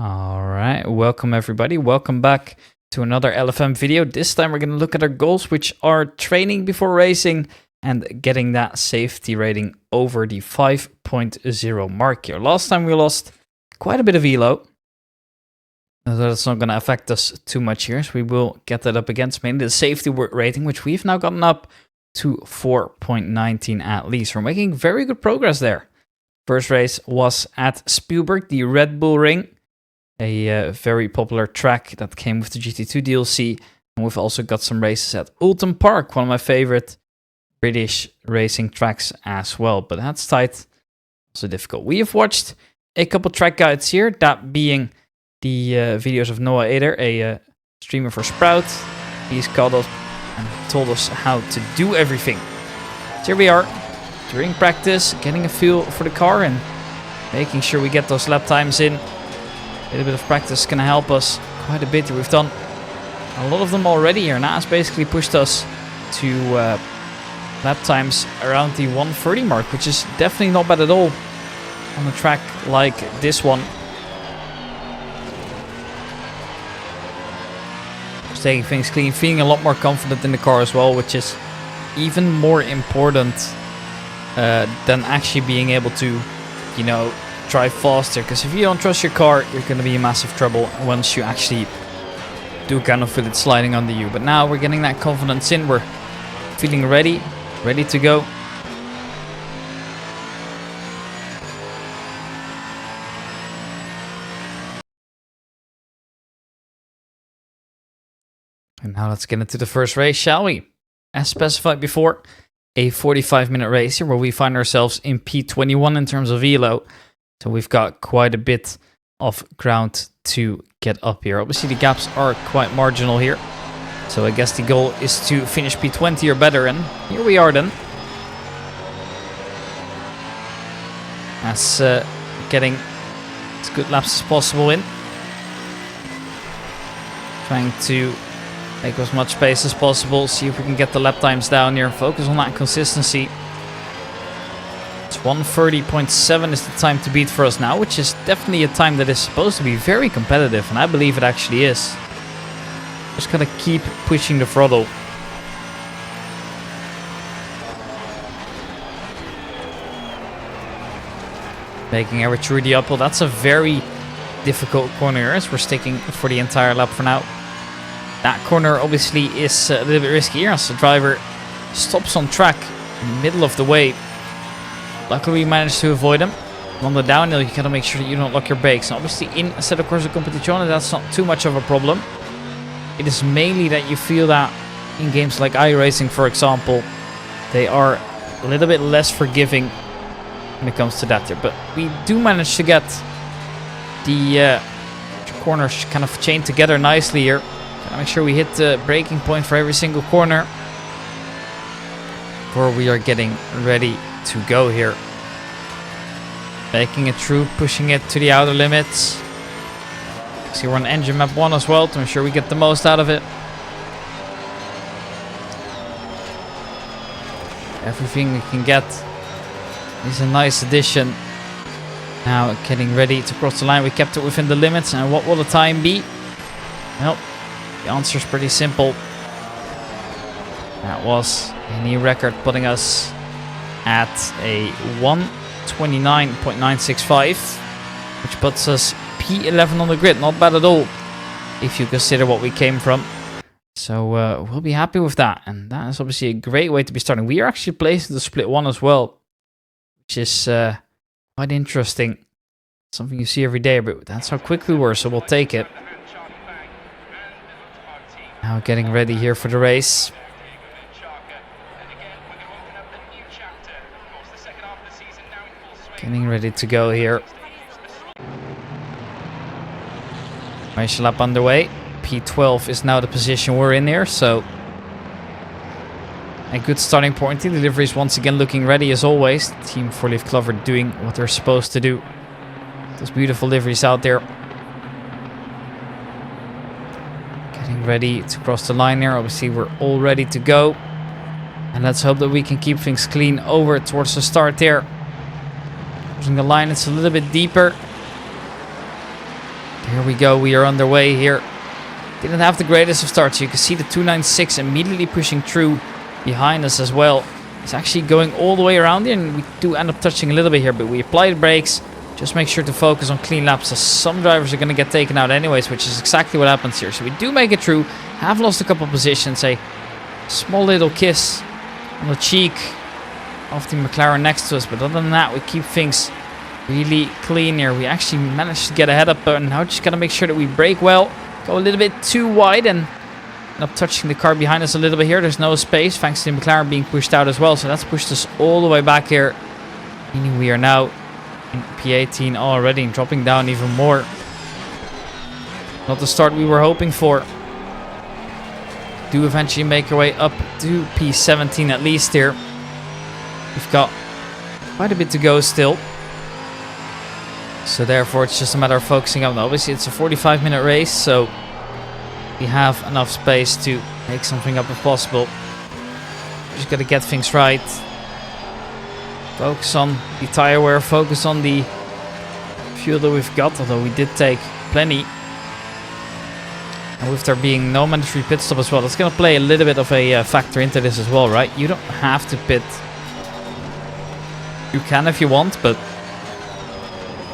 All right, welcome everybody. Welcome back to another LFM video. This time we're going to look at our goals, which are training before racing and getting that safety rating over the 5.0 mark here. Last time we lost quite a bit of elo. So that's not going to affect us too much here. So we will get that up against mainly the safety rating, which we've now gotten up to 4.19 at least. We're making very good progress there. First race was at Spielberg, the Red Bull Ring. A very popular track that came with the GT2 DLC. And we've also got some races at Oulton Park, one of my favorite British racing tracks as well. But that's tight, also difficult. We have watched a couple track guides here, that being the videos of Noah Eder, a streamer for Sprout. He's called us and told us how to do everything. So here we are, during practice, getting a feel for the car and making sure we get those lap times in. A little bit of practice is going to help us quite a bit. We've done a lot of them already here. Now it's basically pushed us to lap times around the 1:30 mark, which is definitely not bad at all on a track like this one. Just taking things clean, feeling a lot more confident in the car as well, which is even more important than actually being able to, you know, drive faster. Because if you don't trust your car, you're going to be in massive trouble once you actually do kind of feel it sliding under you. But now we're getting that confidence in. We're feeling ready to go. And now let's get into the first race, shall we? As specified before, a 45-minute race here where we find ourselves in P21 in terms of elo. So we've got quite a bit of ground to get up here. Obviously the gaps are quite marginal here. So I guess the goal is to finish P20 or better, and here we are then. As getting as good laps as possible in. Trying to make as much space as possible, see if we can get the lap times down here, focus on that consistency. 1:30.7 is the time to beat for us now, which is definitely a time that is supposed to be very competitive, and I believe it actually is. Just gotta keep pushing the throttle. Making our way through the uphill. That's a very difficult corner as we're sticking for the entire lap for now. That corner obviously is a little bit riskier as the driver stops on track in the middle of the way. Luckily we managed to avoid him. On the downhill you gotta make sure that you don't lock your brakes. And obviously in Assetto Corsa Competizione that's not too much of a problem. It is mainly that you feel that in games like iRacing, for example, they are a little bit less forgiving when it comes to that here. But we do manage to get the corners kind of chained together nicely here. Gotta make sure we hit the braking point for every single corner before we are getting ready to go here. Making it through, pushing it to the outer limits. See, we're on engine map 1 as well to ensure we get the most out of it. Everything we can get is a nice addition. Now getting ready to cross the line. We kept it within the limits, and what will the time be? Well, the answer is pretty simple. That was a new record, putting us at a 1:29.965, which puts us P11 on the grid. Not bad at all if you consider what we came from. So we'll be happy with that, and that is obviously a great way to be starting. We are actually placed in the split 1 as well, which is quite interesting. Something you see every day, but that's how quick we were, so we'll take it. Now getting ready here for the race. Getting ready to go here. Race lap underway. P12 is now the position we're in here, so a good starting point. The delivery is once again looking ready as always. Team 4-Leaf Clover doing what they're supposed to do. Those beautiful liveries out there. Getting ready to cross the line here. Obviously we're all ready to go. And let's hope that we can keep things clean over towards the start there. Pushing the line, it's a little bit deeper. Here we go. We are underway here. Didn't have the greatest of starts. You can see the 296 immediately pushing through behind us as well. It's actually going all the way around here, and we do end up touching a little bit here, but we apply the brakes. Just make sure to focus on clean laps, as some drivers are going to get taken out anyways, which is exactly what happens here. So we do make it through. Have lost a couple positions. A small little kiss on the cheek of the McLaren next to us, but other than that, we keep things really clean here. We actually managed to get ahead up, but now just got to make sure that we brake well. Go a little bit too wide and end up touching the car behind us a little bit here. There's no space thanks to the McLaren being pushed out as well, so that's pushed us all the way back here, meaning we are now in P18 already and dropping down even more. Not the start we were hoping for. Do eventually make our way up to P17 at least here. We've got quite a bit to go still, so therefore it's just a matter of focusing up. Obviously it's a 45-minute race, so we have enough space to make something up if possible. Just got to get things right. Focus on the tire wear, focus on the fuel that we've got, although we did take plenty. And with there being no mandatory pit stop as well, that's going to play a little bit of a factor into this as well, right? You don't have to pit. You can if you want, but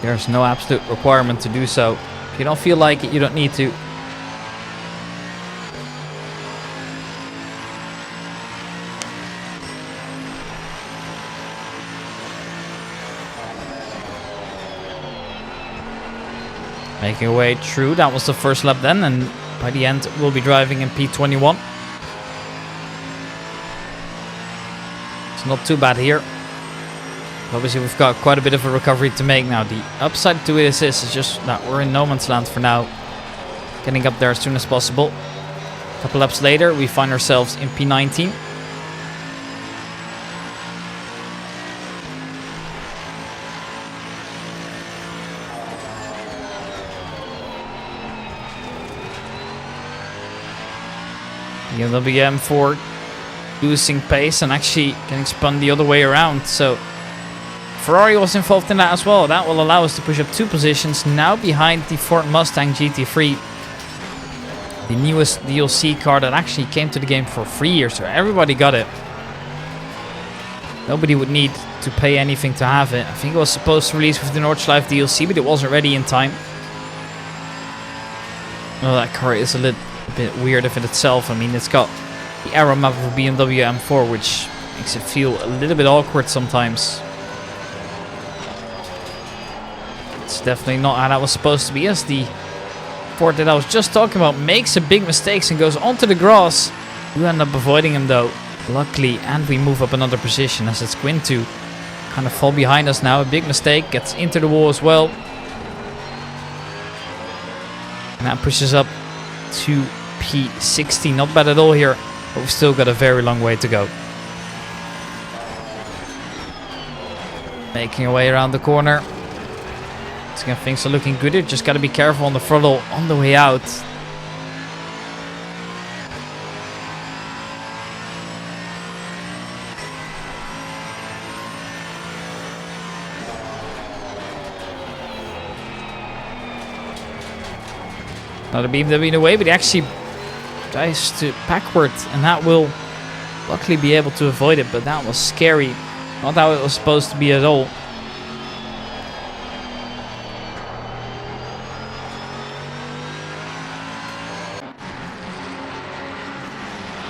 there's no absolute requirement to do so. If you don't feel like it, you don't need to. Making our way through. That was the first lap then, and by the end we'll be driving in P21. It's not too bad here. Obviously we've got quite a bit of a recovery to make now. The upside to this is just that we're in no man's land for now. Getting up there as soon as possible. A couple laps later we find ourselves in P19. The LWM4 losing pace and actually getting spun the other way around. So Ferrari was involved in that as well. That will allow us to push up 2 positions now behind the Ford Mustang GT3. The newest DLC car that actually came to the game for free here, so everybody got it. Nobody would need to pay anything to have it. I think it was supposed to release with the Nordschleife DLC, but it wasn't ready in time. Well, that car is a little bit weird of it itself. I mean, it's got the aero map of a BMW M4, which makes it feel a little bit awkward sometimes. It's definitely not how that was supposed to be, as the Ford that I was just talking about makes a big mistakes and goes onto the grass. We end up avoiding him though, luckily, and we move up another position as it's going to kind of fall behind us now. A big mistake, gets into the wall as well. And that pushes up to P16. Not bad at all here, but we've still got a very long way to go. Making our way around the corner. Things are looking good here. Just got to be careful on the throttle on the way out. Not a BMW in the way, but he actually tries to backward, and that will luckily be able to avoid it, but that was scary. Not how it was supposed to be at all.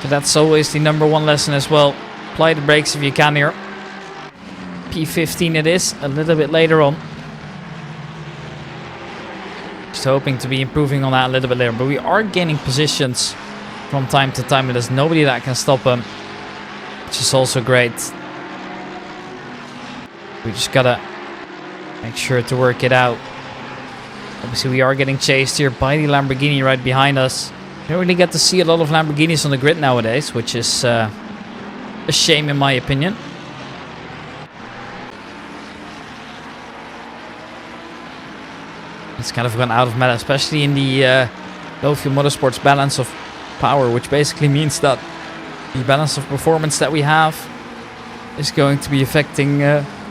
So that's always the #1 lesson as well. Apply the brakes if you can here. P15 it is, a little bit later on. Just hoping to be improving on that a little bit later. But we are gaining positions from time to time, and there's nobody that can stop them, which is also great. We just gotta make sure to work it out. Obviously we are getting chased here by the Lamborghini right behind us. You don't really get to see a lot of Lamborghinis on the grid nowadays, which is a shame in my opinion. It's kind of gone out of meta, especially in the low fuel motorsports balance of power, which basically means that the balance of performance that we have is going to be affecting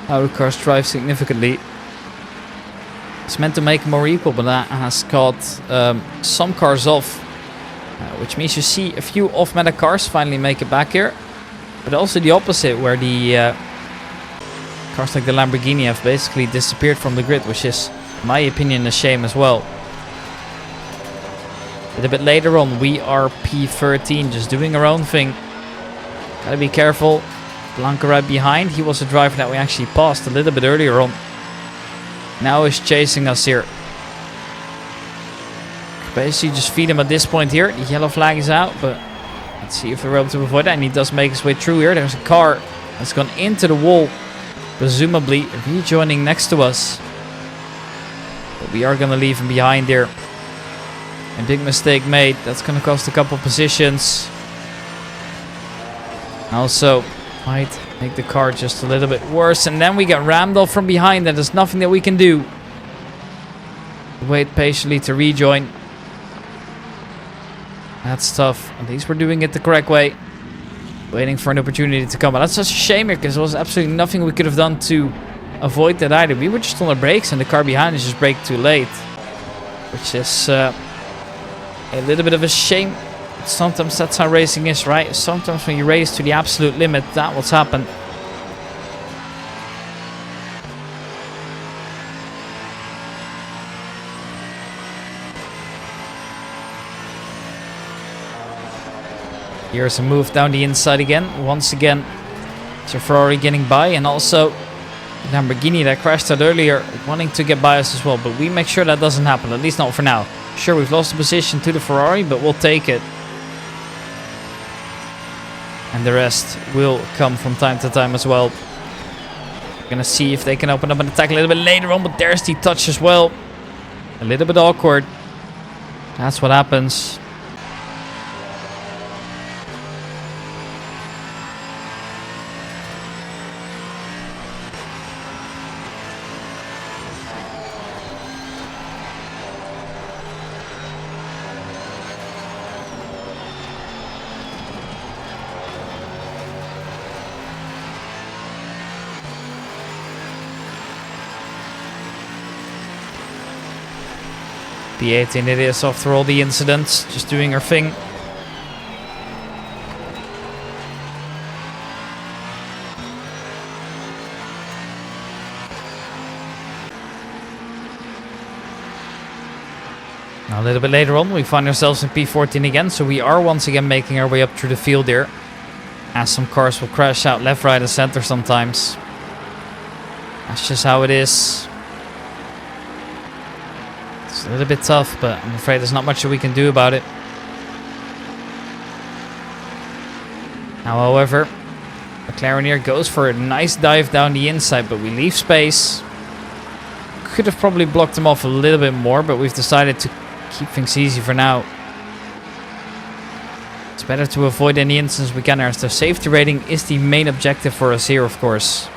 how the cars drive significantly. It's meant to make it more equal, but that has caught some cars off. Which means you see a few off-meta cars finally make it back here. But also the opposite, where the cars like the Lamborghini have basically disappeared from the grid, which is, in my opinion, a shame as well. But a bit later on, we are P13, just doing our own thing. Gotta be careful. Blanca right behind. He was a driver that we actually passed a little bit earlier on. Now he's chasing us here. Basically just feed him at this point here. The yellow flag is out, but let's see if we're able to avoid that. And he does make his way through here. There's a car that's gone into the wall, presumably rejoining next to us. But we are going to leave him behind here. A big mistake made. That's going to cost a couple positions. Also, might make the car just a little bit worse. And then we get rammed off from behind, and there's nothing that we can do. Wait patiently to rejoin. That's tough. At least we're doing it the correct way. Waiting for an opportunity to come. But that's such a shame here, because there was absolutely nothing we could have done to avoid that either. We were just on the brakes, and the car behind us just braked too late. Which is a little bit of a shame. Sometimes that's how racing is, right? Sometimes when you race to the absolute limit, that will happen. Here's a move down the inside again. Once again, it's a Ferrari getting by, and also Lamborghini that crashed out earlier wanting to get by us as well. But we make sure that doesn't happen, at least not for now. Sure, we've lost the position to the Ferrari, but we'll take it. And the rest will come from time to time as well. We're gonna see if they can open up an attack a little bit later on, but there's the touch as well. A little bit awkward. That's what happens. P18 it is after all the incidents, just doing our thing. Now a little bit later on we find ourselves in P14 again, so we are once again making our way up through the field here. As some cars will crash out left, right and center sometimes. That's just how it is. It's a little bit tough, but I'm afraid there's not much that we can do about it. Now, however, McLaren here goes for a nice dive down the inside, but we leave space. Could have probably blocked him off a little bit more, but we've decided to keep things easy for now. It's better to avoid any incidents we can, as the safety rating is the main objective for us here, of course.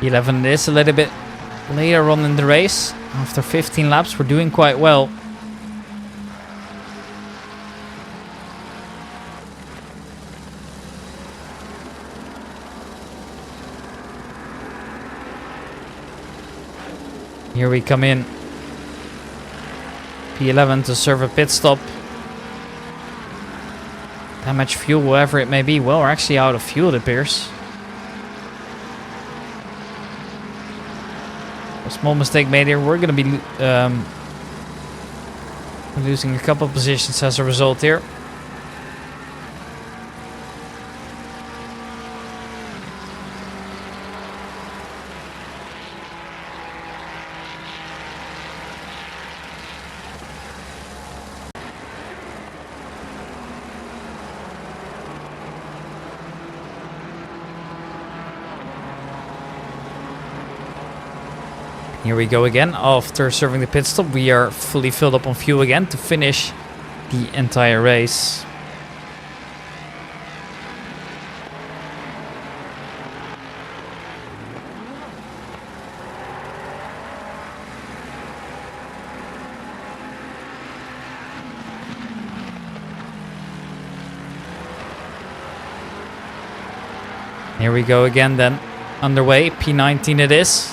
P11 is a little bit later on in the race. After 15 laps, we're doing quite well. Here we come in. P11 to serve a pit stop. Damage fuel, whatever it may be. Well, we're actually out of fuel, it appears. A small mistake made here. We're going to be losing a couple of positions as a result here. Here we go again. After serving the pit stop, we are fully filled up on fuel again to finish the entire race. Here we go again then. Underway, P19 it is.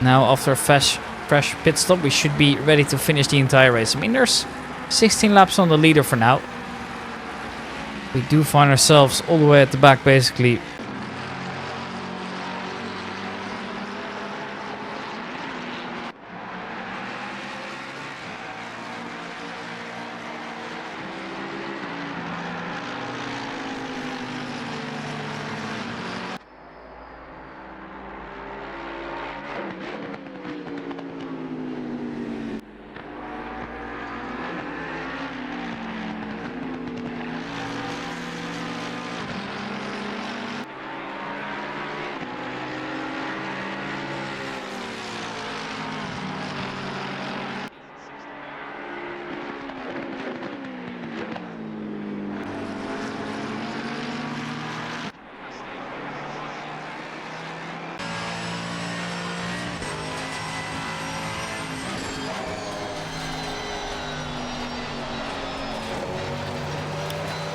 Now after a fresh pit stop, we should be ready to finish the entire race. I mean, there's 16 laps on the leader for now. We do find ourselves all the way at the back basically.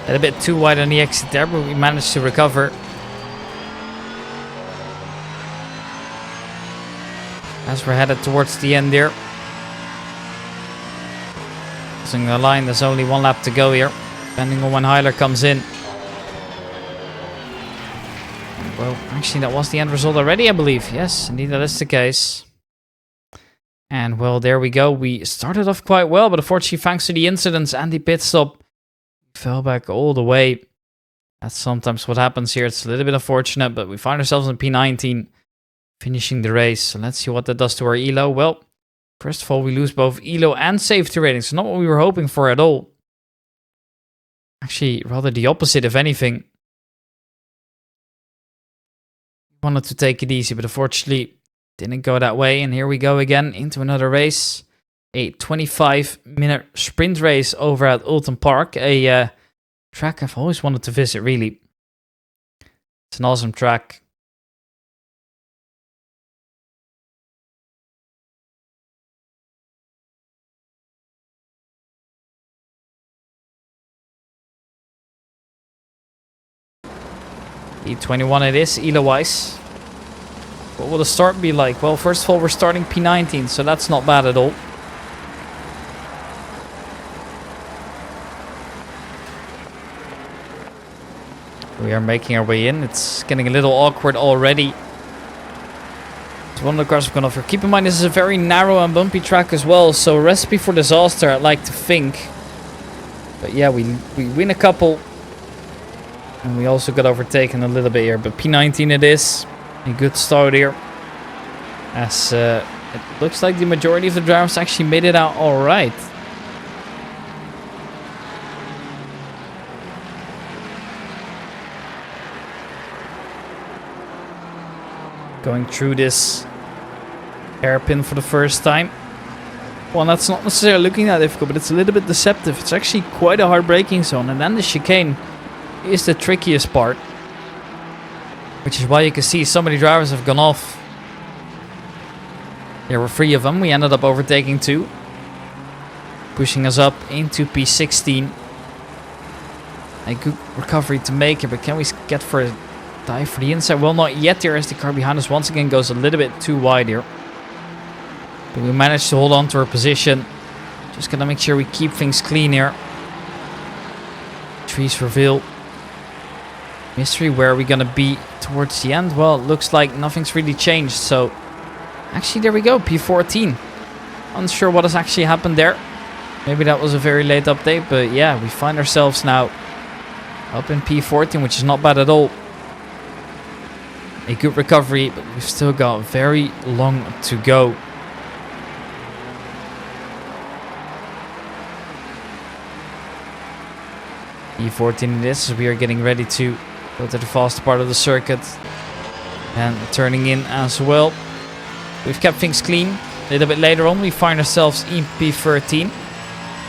A bit too wide on the exit there, but we managed to recover. As we're headed towards the end here. Crossing the line, there's only one lap to go here, depending on when Heiler comes in. Well, actually that was the end result already, I believe. Yes, indeed that is the case. And well, there we go. We started off quite well, but unfortunately thanks to the incidents and the pit stop, fell back all the way. That's sometimes what happens here. It's a little bit unfortunate, but we find ourselves in P19, finishing the race. So let's see what that does to our elo. Well, first of all, we lose both elo and safety ratings. So not what we were hoping for at all. Actually, rather the opposite, if anything. Wanted to take it easy, but unfortunately didn't go that way. And here we go again into another race. A 25-minute sprint race over at Alton Park. A track I've always wanted to visit, really. It's an awesome track. E21 it is, elo-wise. What will the start be like? Well, first of all, we're starting P19, so that's not bad at all. We are making our way in. It's getting a little awkward already. So one of the cars have gone off here. Keep in mind, this is a very narrow and bumpy track as well. So a recipe for disaster, I'd like to think. But yeah, we win a couple. And we also got overtaken a little bit here. But P19 it is. A good start here. As it looks like the majority of the drivers actually made it out alright. Going through this hairpin for the first time. Well, that's not necessarily looking that difficult, but it's a little bit deceptive. It's actually quite a hard braking zone, and then the chicane is the trickiest part. Which is why you can see so many drivers have gone off. There were 3 of them. We ended up overtaking 2. Pushing us up into P16. A good recovery to make here, but can we get for a dive for the inside? Well, not yet here, as the car behind us once again goes a little bit too wide here. But we managed to hold on to our position. Just gotta make sure we keep things clean here. Trees reveal. Mystery, where are we gonna be towards the end? Well, it looks like nothing's really changed, so... Actually, there we go, P14. Unsure what has actually happened there. Maybe that was a very late update, but yeah, we find ourselves now up in P14, which is not bad at all. A good recovery, but we've still got very long to go. P14 it is, we are getting ready to go to the fast part of the circuit. And turning in as well. We've kept things clean. A little bit later on, we find ourselves in P13.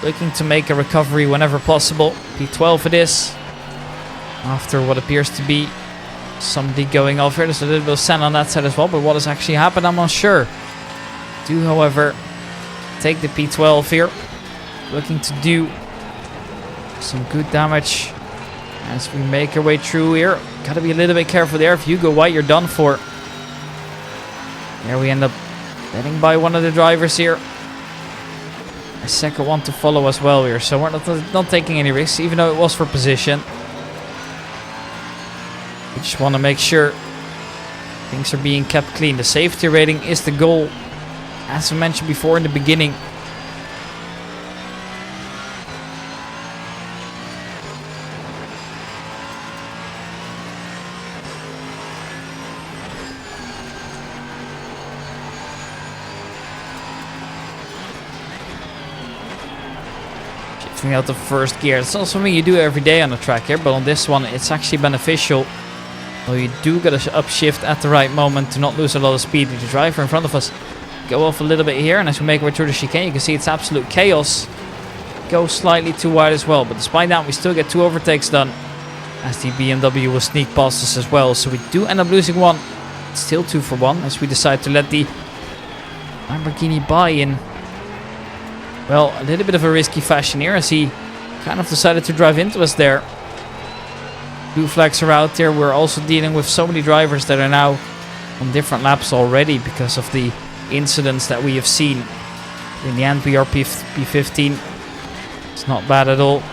Looking to make a recovery whenever possible. P12 it is. After what appears to be somebody going off here. There's a little bit of sand on that side as well. But what has actually happened, I'm not sure. Do, however, take the P12 here. Looking to do some good damage as we make our way through here. Gotta be a little bit careful there. If you go white, you're done for. There we end up getting by one of the drivers here. A second one to follow as well here. So we're not taking any risks, even though it was for position. We just want to make sure things are being kept clean. The safety rating is the goal, as I mentioned before in the beginning. Out the first gear. It's not something you do every day on the track here, but on this one it's actually beneficial. Well, you do get to upshift at the right moment to not lose a lot of speed. The driver in front of us go off a little bit here, and as we make our way through the chicane, you can see it's absolute chaos. Go slightly too wide as well, but despite that, we still get 2 overtakes done as the BMW will sneak past us as well. So we do end up losing one. It's still 2 for 1 as we decide to let the Lamborghini by in, well, a little bit of a risky fashion here as he kind of decided to drive into us there. Blue flags are out there. We're also dealing with so many drivers that are now on different laps already because of the incidents that we have seen. In the end, we are P15. It's not bad at all,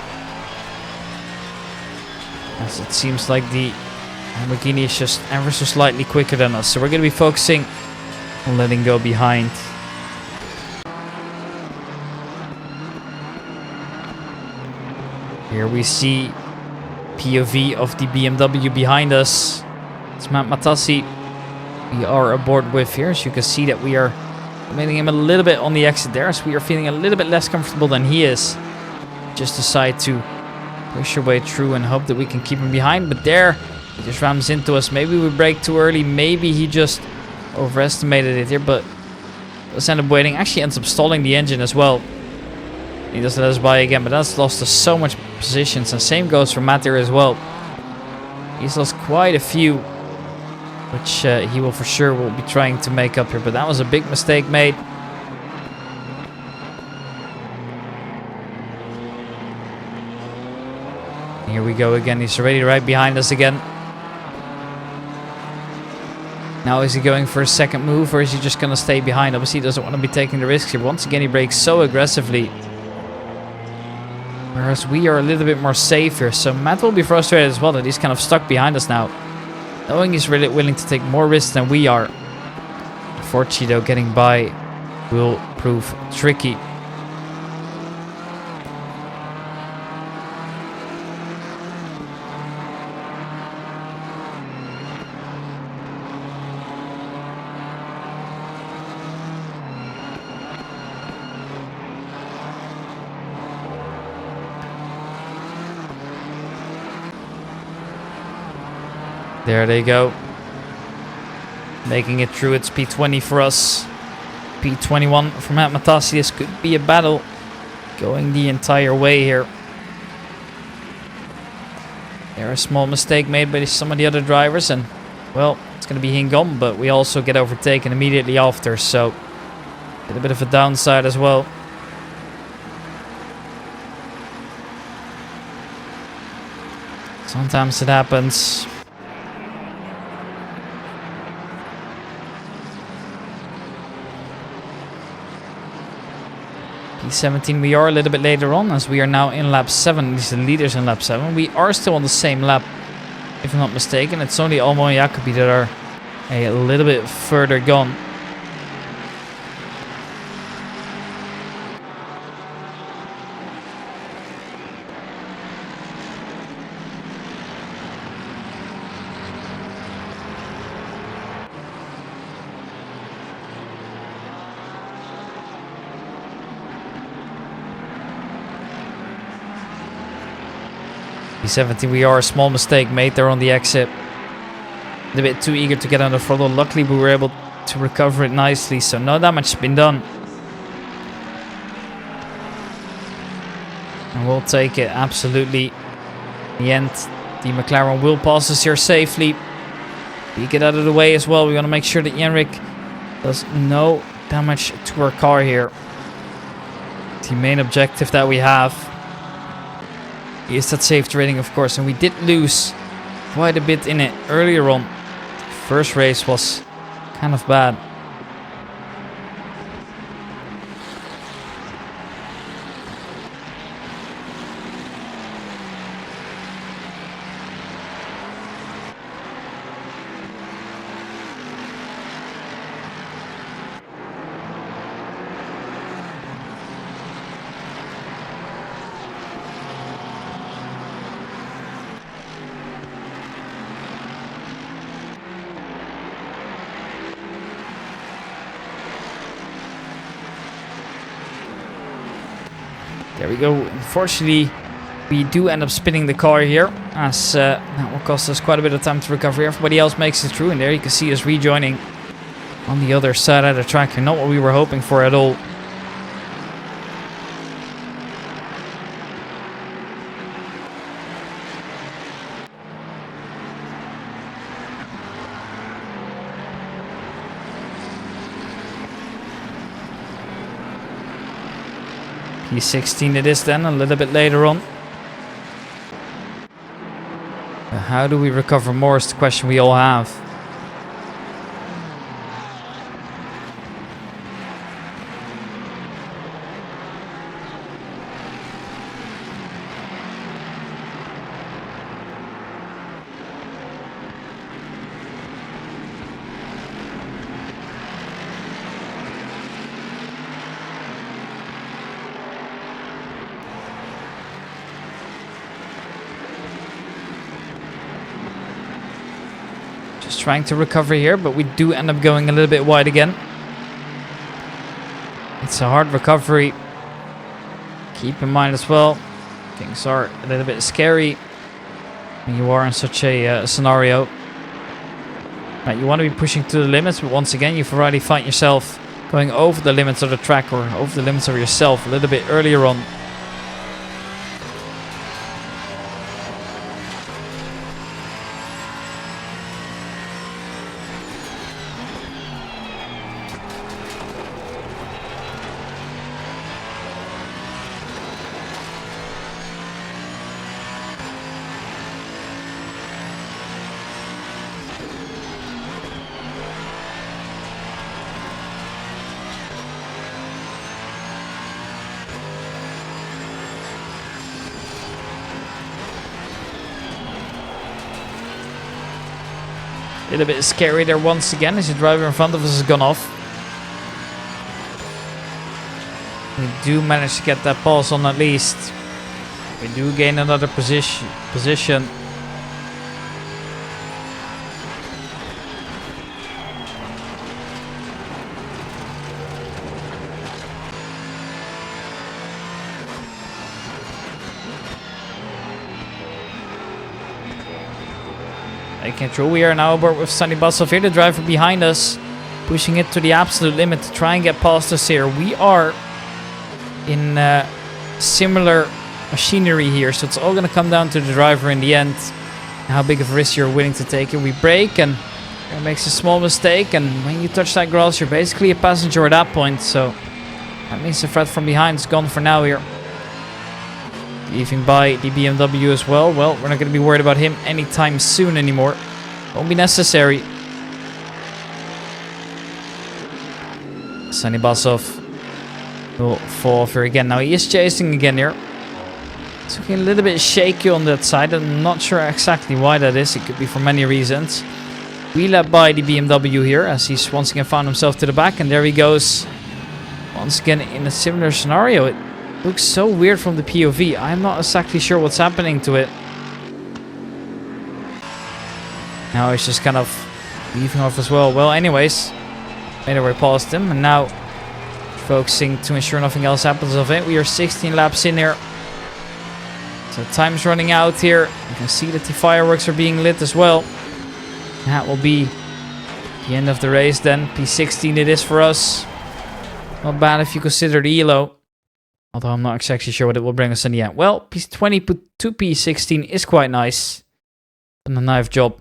as it seems like the Lamborghini is just ever so slightly quicker than us. So we're going to be focusing on letting go behind. Here we see POV of the BMW behind us. It's Matt Matassi we are aboard with here. As you can see that we are meeting him a little bit on the exit there, as we are feeling a little bit less comfortable than he is. Just decide to push our way through and hope that we can keep him behind. But there, he just rams into us. Maybe we brake too early. Maybe he just overestimated it here, but let's end up waiting. Actually ends up stalling the engine as well. He doesn't let us by again, but that's lost us so much positions. And same goes for Matt here as well. He's lost quite a few, which he will for sure will be trying to make up here. But that was a big mistake made. Here we go again. He's already right behind us again. Now is he going for a second move, or is he just going to stay behind? Obviously he doesn't want to be taking the risks here. Once again he brakes so aggressively, whereas we are a little bit more safe here. So Matt will be frustrated as well that he's kind of stuck behind us now, knowing he's really willing to take more risks than we are. Unfortunately though, getting by will prove tricky. There they go. Making it through. It's P20 for us. P21 for Matt Matassi. This could be a battle going the entire way here. There, a small mistake made by some of the other drivers, and well, it's going to be Hingom, but we also get overtaken immediately after, so a bit of a downside as well. Sometimes it happens. P17 we are a little bit later on, as we are now in lap 7. These are the leaders in lap 7. We are still on the same lap, if I'm not mistaken. It's only Almo and Jacobi that are a little bit further gone. P17 we are, a small mistake made there on the exit. A bit too eager to get on the throttle. Luckily we were able to recover it nicely, so no damage has been done. And we'll take it, absolutely. In the end, the McLaren will pass us here safely. We get out of the way as well. We want to make sure that Jenrik does no damage to our car here. The main objective that we have is that safety rating, of course, and we did lose quite a bit in it earlier on. The first race was kind of bad. There we go. Unfortunately, we do end up spinning the car here, as that will cost us quite a bit of time to recover. Everybody else makes it through, and there you can see us rejoining on the other side of the track. And not what we were hoping for at all. P16 it is then, a little bit later on. How do we recover more is the question we all have. Trying to recover here, but we do end up going a little bit wide again. It's a hard recovery. Keep in mind as well, things are a little bit scary when you are in such a scenario. Right, you want to be pushing to the limits, but once again, you've already found yourself going over the limits of the track, or over the limits of yourself a little bit earlier on. A little bit scary there once again as the driver in front of us has gone off. We do manage to get that pass on at least. We do gain another position. Taking control. We are now aboard with Sunny Basov here, the driver behind us, pushing it to the absolute limit to try and get past us here. We are in similar machinery here, so it's all going to come down to the driver in the end. How big of a risk you're willing to take. And we brake, and it makes a small mistake, and when you touch that grass, you're basically a passenger at that point. So that means the threat from behind is gone for now here. Leaving by the BMW as well. Well, we're not going to be worried about him anytime soon anymore. Won't be necessary. Sunny Basov will fall off here again. Now he is chasing again here. It's looking a little bit shaky on that side. I'm not sure exactly why that is. It could be for many reasons. We led by the BMW here as he's once again found himself to the back. And there he goes. Once again in a similar scenario. It looks so weird from the POV. I'm not exactly sure what's happening to it. Now he's just kind of leaving off as well. Well, anyways, made our way past him, and now focusing to ensure nothing else happens of it. We are 16 laps in here, so time's running out here. You can see that the fireworks are being lit as well. That will be The end of the race then. P16 it is for us. Not bad if you consider the elo. Although I'm not exactly sure what it will bring us in the end. Well, P20 to P16 is quite nice. And a nice job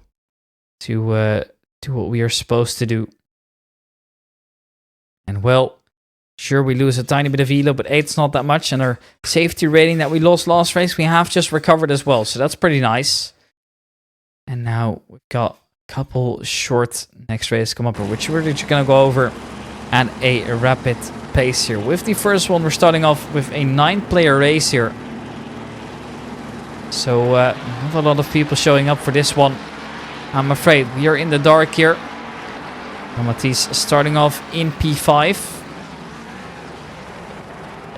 to do what we are supposed to do. And well, sure we lose a tiny bit of elo, but 8's not that much. And our safety rating that we lost last race, we have just recovered as well. So that's pretty nice. And now we've got a couple short next race come up, which we're just going to go over at a rapid pace here. With the first one, we're starting off with a 9-player race here. So not a lot of people showing up for this one, I'm afraid. We are in the dark here. Matisse starting off in P5.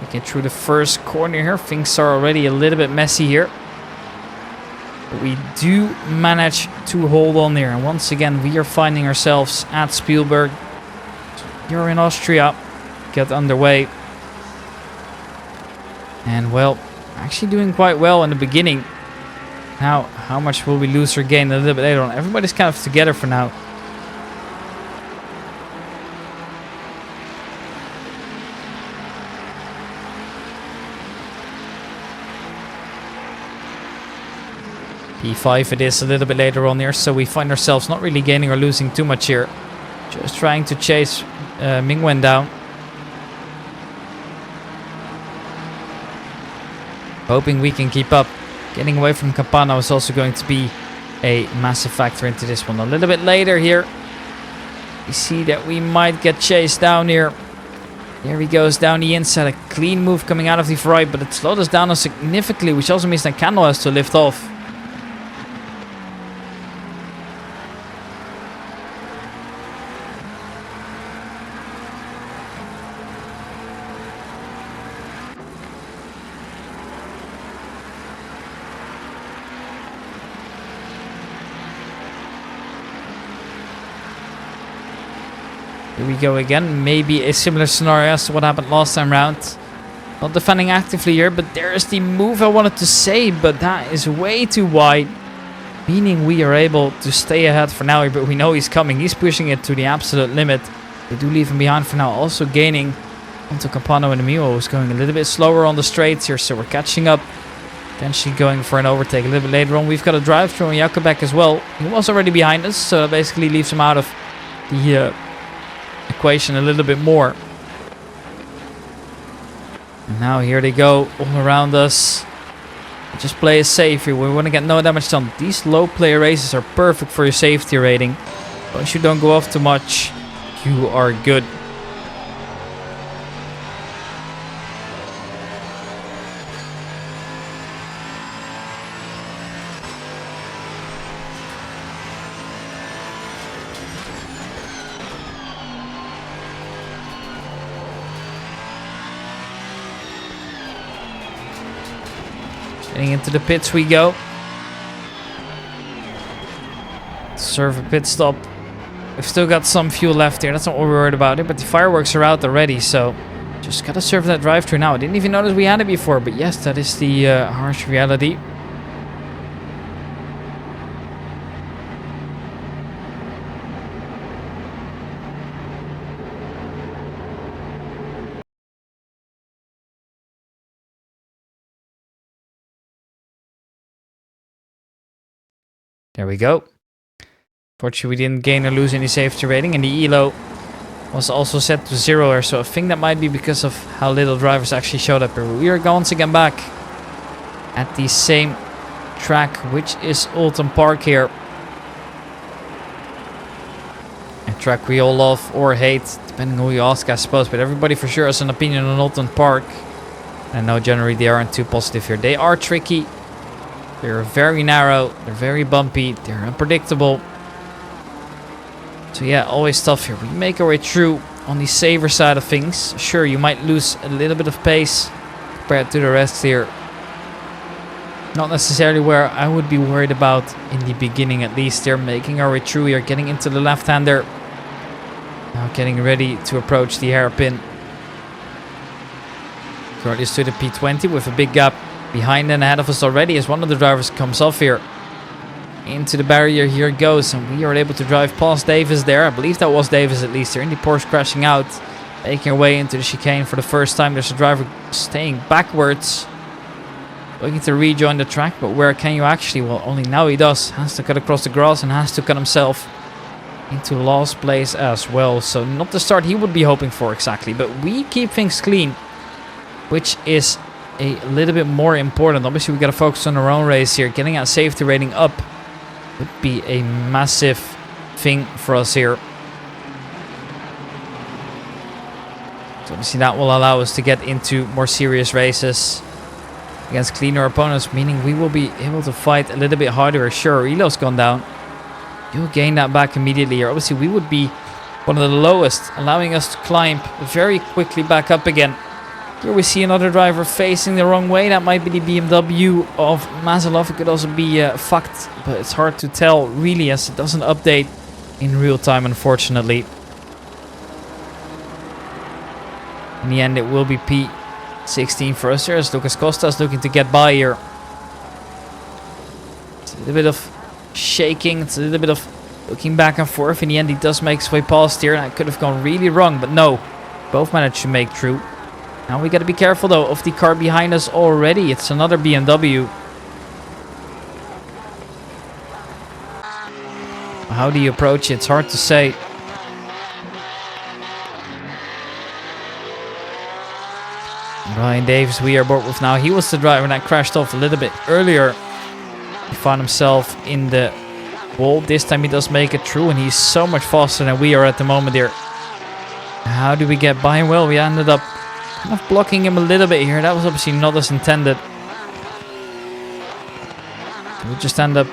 We get through the first corner here. Things are already a little bit messy here. But we do manage to hold on there. And once again, we are finding ourselves at Spielberg. You're in Austria. Get underway. And well, actually doing quite well in the beginning. Now, how much will we lose or gain a little bit later on? Everybody's kind of together for now. P5 it is a little bit later on here, so we find ourselves not really gaining or losing too much here. Just trying to chase Mingwen down. Hoping we can keep up. Getting away from Campana is also going to be a massive factor into this one. A little bit later here, we see that we might get chased down here. There he goes down the inside. A clean move coming out of the right, but it slowed us down significantly, which also means that Candle has to lift off. Here we go again. Maybe a similar scenario as to what happened last time round. Not defending actively here, but there is the move I wanted to say, but that is way too wide. Meaning we are able to stay ahead for now, but we know he's coming. He's pushing it to the absolute limit. We do leave him behind for now. Also gaining onto Campano and Emilio, who's going a little bit slower on the straights here, so we're catching up. Potentially going for an overtake a little bit later on. We've got a drive-through on Jakobek as well. He was already behind us, so that basically leaves him out of the equation a little bit more. And now here they go all around us. Just play it safe here. We want to get no damage done. These low player races are perfect for your safety rating. Once you don't go off too much, you are good. Getting into the pits we go. Serve a pit stop. We've still got some fuel left here. That's not what we're worried about it. But the fireworks are out already, so just gotta serve that drive-through now. I didn't even notice we had it before, but yes, that is the harsh reality. There we go. Fortunately, we didn't gain or lose any safety rating, and the ELO was also set to 0 here, so I think that might be because of how little drivers actually showed up here. We are once again back at the same track, which is Alton Park here. A track we all love or hate, depending on who you ask, I suppose, but everybody for sure has an opinion on Alton Park. And I know generally they aren't too positive here. They are tricky. They're very narrow, they're very bumpy, they're unpredictable. So yeah, always tough here. We make our way through on the safer side of things. Sure, you might lose a little bit of pace compared to the rest here. Not necessarily where I would be worried about in the beginning at least. They're making our way through here, getting into the left-hander. Now getting ready to approach the hairpin. Currently stood at P20 with a big gap behind and ahead of us already as one of the drivers comes off here. Into the barrier, here it goes, and we are able to drive past Davis there. I believe that was Davis at least. They're in the Porsche crashing out, making our way into the chicane for the first time. There's a driver staying backwards, looking to rejoin the track, but where can you actually? Well, only now he does. Has to cut across the grass and has to cut himself into last place as well. So not the start he would be hoping for exactly, but we keep things clean, which is a little bit more important. Obviously, we got to focus on our own race here. Getting that safety rating up would be a massive thing for us here. So obviously that will allow us to get into more serious races against cleaner opponents, meaning we will be able to fight a little bit harder. Sure, Elo's gone down. You'll gain that back immediately here. Obviously, we would be one of the lowest, allowing us to climb very quickly back up again. Here we see another driver facing the wrong way. That might be the BMW of Mazalov. It could also be fucked, but it's hard to tell really as it doesn't update in real time, unfortunately. In the end, it will be P16 for us. There's Lucas Costas looking to get by here. It's a little bit of shaking. It's a little bit of looking back and forth. In the end, he does make his way past here. That could have gone really wrong, but no. Both managed to make through. Now we got to be careful though of the car behind us already. It's another BMW. How do you approach it? It's hard to say. Ryan Davis we are aboard with now. He was the driver that crashed off a little bit earlier. He found himself in the wall. This time he does make it through, and he's so much faster than we are at the moment here. How do we get by him? Well, we ended up kind of blocking him a little bit here. That was obviously not as intended. We'll just end up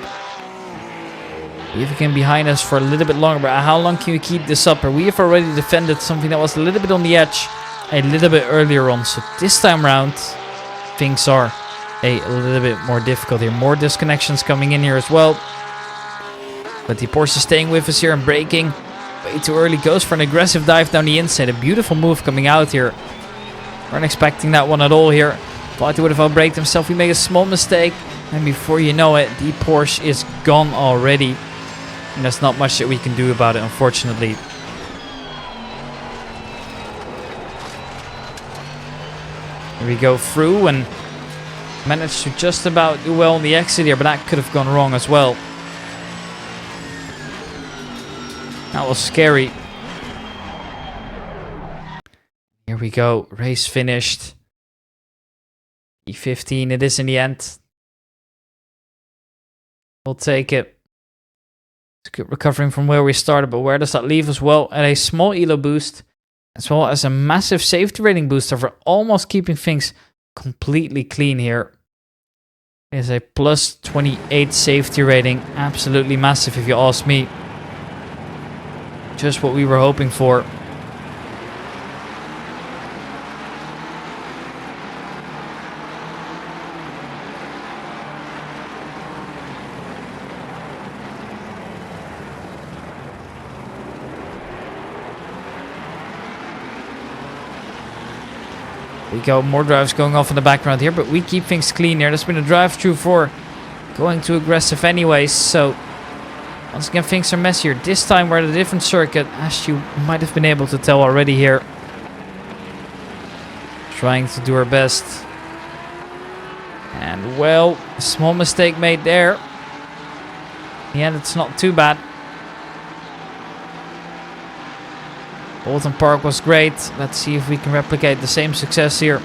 leaving him behind us for a little bit longer. But how long can we keep this up? We have already defended something that was a little bit on the edge a little bit earlier on. So this time around, things are a little bit more difficult here. More disconnections coming in here as well. But the Porsche is staying with us here and braking way too early. Goes for an aggressive dive down the inside. A beautiful move coming out here. Weren't expecting that one at all here. Thought he would have outbraked himself. We make a small mistake, and before you know it, the Porsche is gone already. And there's not much that we can do about it, unfortunately. Here we go through and managed to just about do well on the exit here, but that could have gone wrong as well. That was scary. Here we go. Race finished. E15 it is in the end. We'll take it. It's good recovering from where we started, but where does that leave us? Well, at a small elo boost, as well as a massive safety rating booster for almost keeping things completely clean here. Is a plus 28 safety rating. Absolutely massive if you ask me. Just what we were hoping for. We go, more drives going off in the background here, but we keep things clean here. There's been a drive-through for going too aggressive anyways, so once again things are messier. This time we're at a different circuit, as you might have been able to tell already here. Trying to do our best. And well, a small mistake made there. In the end, it's not too bad. Bolton Park was great. Let's see if we can replicate the same success here.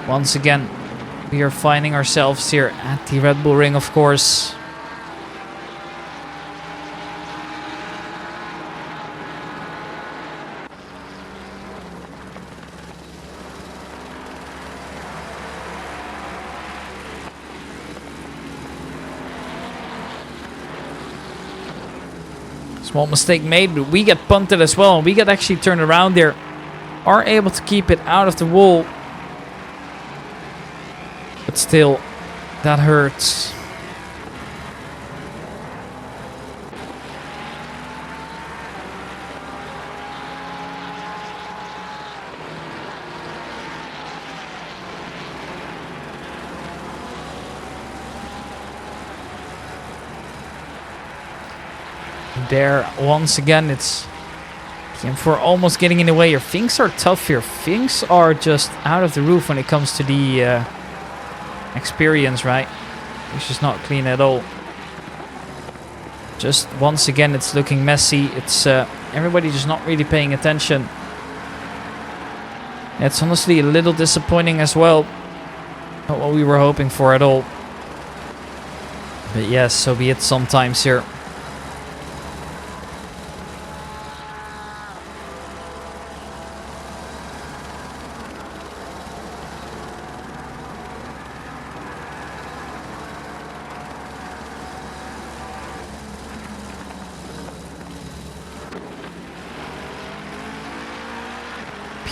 Once again, we are finding ourselves here at the Red Bull Ring, of course. Small mistake made, but we get punted as well. We get actually turned around there. Are able to keep it out of the wall. But still, that hurts. there once again. It's for almost getting in the way here. Things are tough here. Things are just out of the roof when it comes to the experience, right? It's just not clean at all. Just once again, it's looking messy. It's everybody just not really paying attention. It's honestly a little disappointing as well. Not what we were hoping for at all. But yes, so be it sometimes here.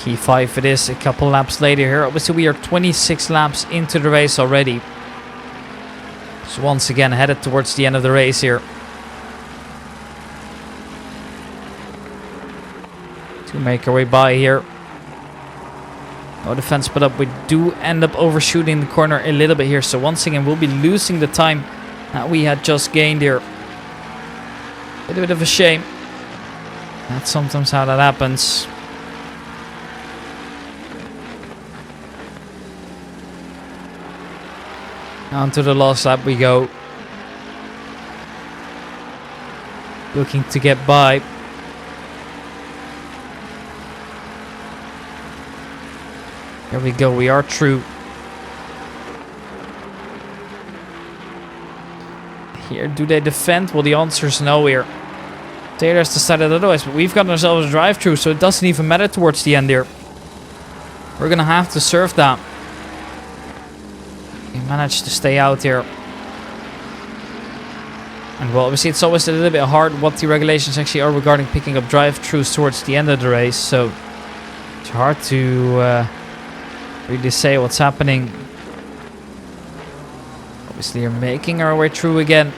P5 it is a couple laps later here. Obviously we are 26 laps into the race already. So once again headed towards the end of the race here. To make our way by here. No defense put up. We do end up overshooting the corner a little bit here. So once again we'll be losing the time that we had just gained here. A bit of a shame. That's sometimes how that happens. On to the last lap we go. Looking to get by. There we go, we are through. Here, do they defend? Well, the answer is no here. Taylor's decided otherwise, but we've got ourselves a drive-through, so it doesn't even matter towards the end here. We're gonna have to surf that. We managed to stay out here. And well, obviously it's always a little bit hard what the regulations actually are regarding picking up drive-throughs towards the end of the race. So it's hard to really say what's happening. Obviously we're making our way through again.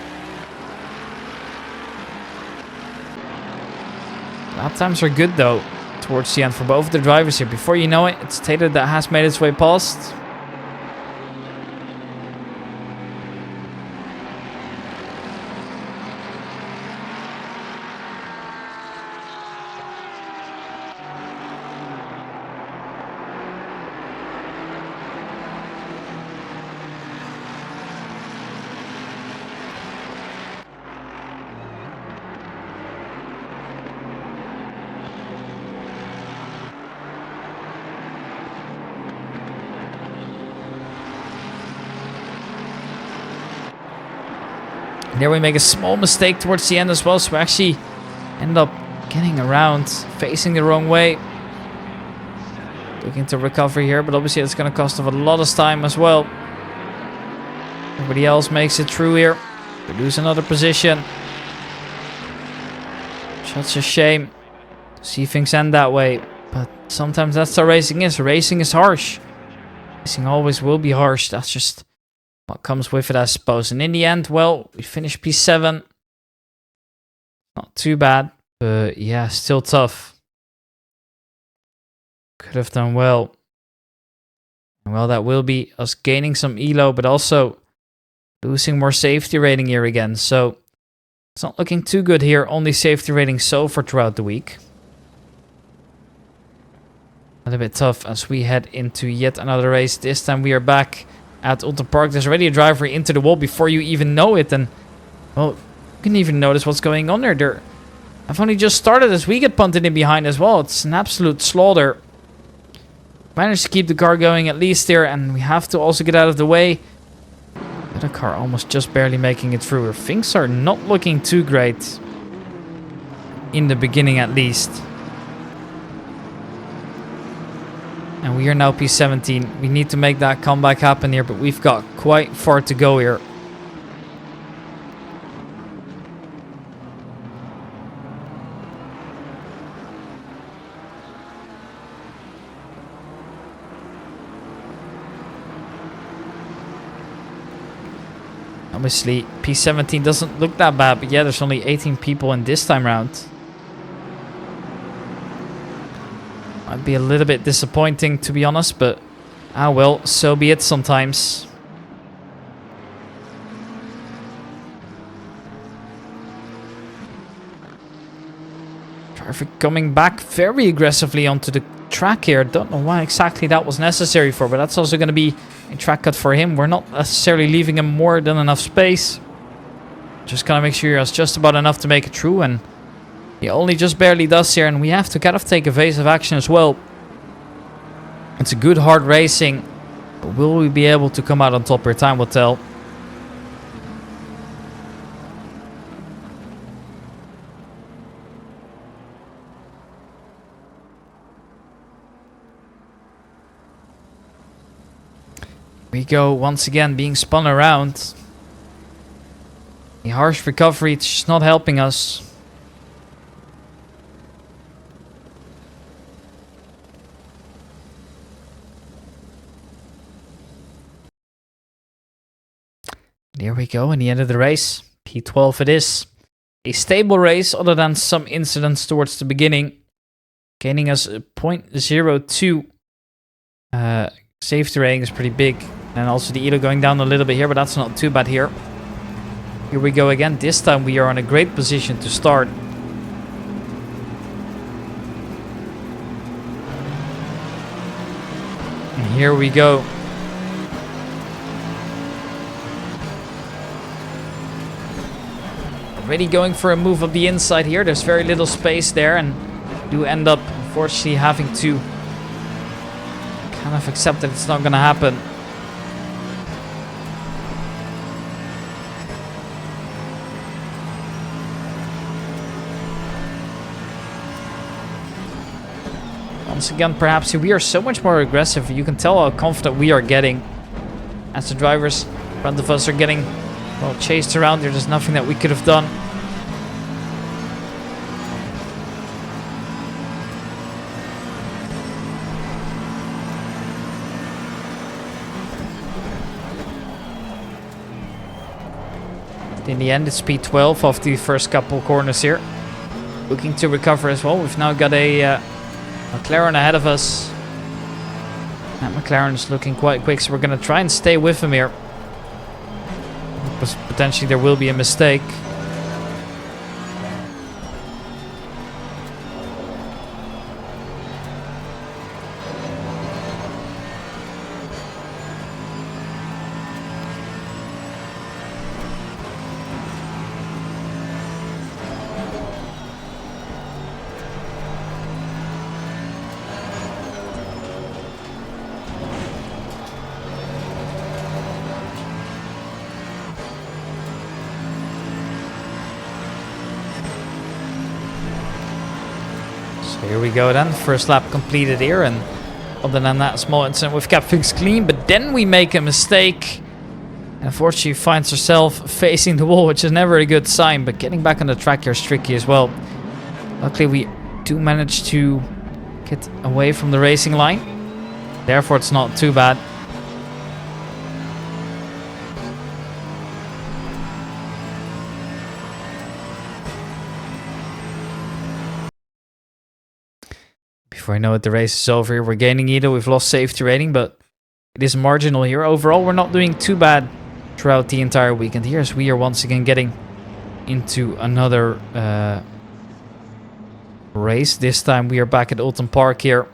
Lap times are good though towards the end for both of the drivers here. Before you know it, it's Taylor that has made its way past. There we make a small mistake towards the end as well, so we actually end up getting around, facing the wrong way. Looking to recover here, but obviously it's going to cost us a lot of time as well. Everybody else makes it through here. We lose another position. Such a shame to see things end that way, but sometimes that's how racing is. Racing is harsh. Racing always will be harsh. That's just what comes with it, I suppose. And in the end, well, we finished P7. Not too bad, but yeah, still tough. Could have done well. And well, that will be us gaining some elo, but also losing more safety rating here again. So it's not looking too good here. Only safety rating so far throughout the week. A little bit tough as we head into yet another race. This time we are back at Alton Park. There's already a driver into the wall before you even know it. And, well, you can even notice what's going on there. I've only just started as we get punted in behind as well. It's an absolute slaughter. Managed to keep the car going at least there. And we have to also get out of the way. The other car almost just barely making it through. Things are not looking too great. In the beginning at least. And we are now P17. We need to make that comeback happen here, but we've got quite far to go here. Obviously, P17 doesn't look that bad, but yeah, there's only 18 people in this time round. Might be a little bit disappointing, to be honest, but ah well, so be it sometimes. coming back very aggressively onto the track here. Don't know why exactly that was necessary for, but that's also going to be a track cut for him. We're not necessarily leaving him more than enough space. Just gotta make sure he has just about enough to make it through, and he only just barely does here, and we have to kind of take evasive action as well. It's a good hard racing, but will we be able to come out on top here? Time will tell. We go once again being spun around. A harsh recovery, it's just not helping us. There we go, in the end of the race. P12 it is. A stable race other than some incidents towards the beginning. Gaining us 0.02. Safety rating is pretty big. And also the ELO going down a little bit here, but that's not too bad here. Here we go again. This time we are in a great position to start. And here we go. Already going for a move of the inside here. There's very little space there, and do end up unfortunately having to kind of accept that it's not going to happen. Once again, perhaps we are so much more aggressive. You can tell how confident we are getting as the drivers in front of us are getting, well, chased around. There's nothing that we could have done. In the end, it's P12 off the first couple corners here. Looking to recover as well. We've now got a McLaren ahead of us. That McLaren is looking quite quick, so we're going to try and stay with him here. Because potentially there will be a mistake. Here we go then, first lap completed here, and other than that small incident, we've kept things clean, but then we make a mistake. And unfortunately finds herself facing the wall, which is never a good sign, but getting back on the track here is tricky as well. Luckily we do manage to get away from the racing line, therefore it's not too bad. Before I know it, the race is over here. We're gaining ELO. We've lost safety rating, but it is marginal here. Overall, we're not doing too bad throughout the entire weekend here, as we are once again getting into another race. This time we are back at Alton Park here.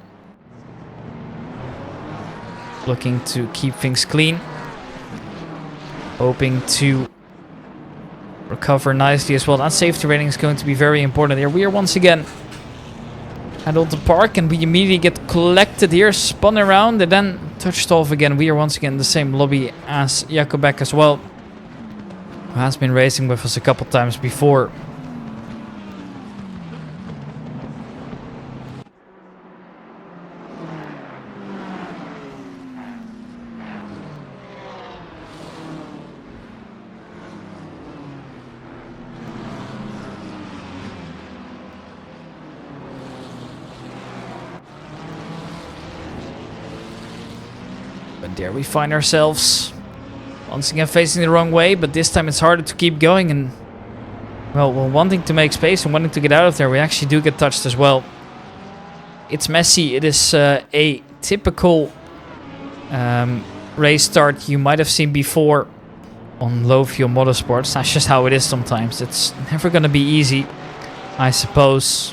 Looking to keep things clean. Hoping to recover nicely as well. That safety rating is going to be very important here. We are once again at Alton Park, and we immediately get collected here, spun around, and then touched off again. We are once again in the same lobby as Jakobek as well, who has been racing with us a couple times before. There we find ourselves once again facing the wrong way, but this time it's harder to keep going, and well, we're wanting to make space and wanting to get out of there. We actually do get touched as well. It's messy. It is a typical race start you might have seen before on low fuel motorsports. That's just how it is sometimes. It's never going to be easy, I suppose.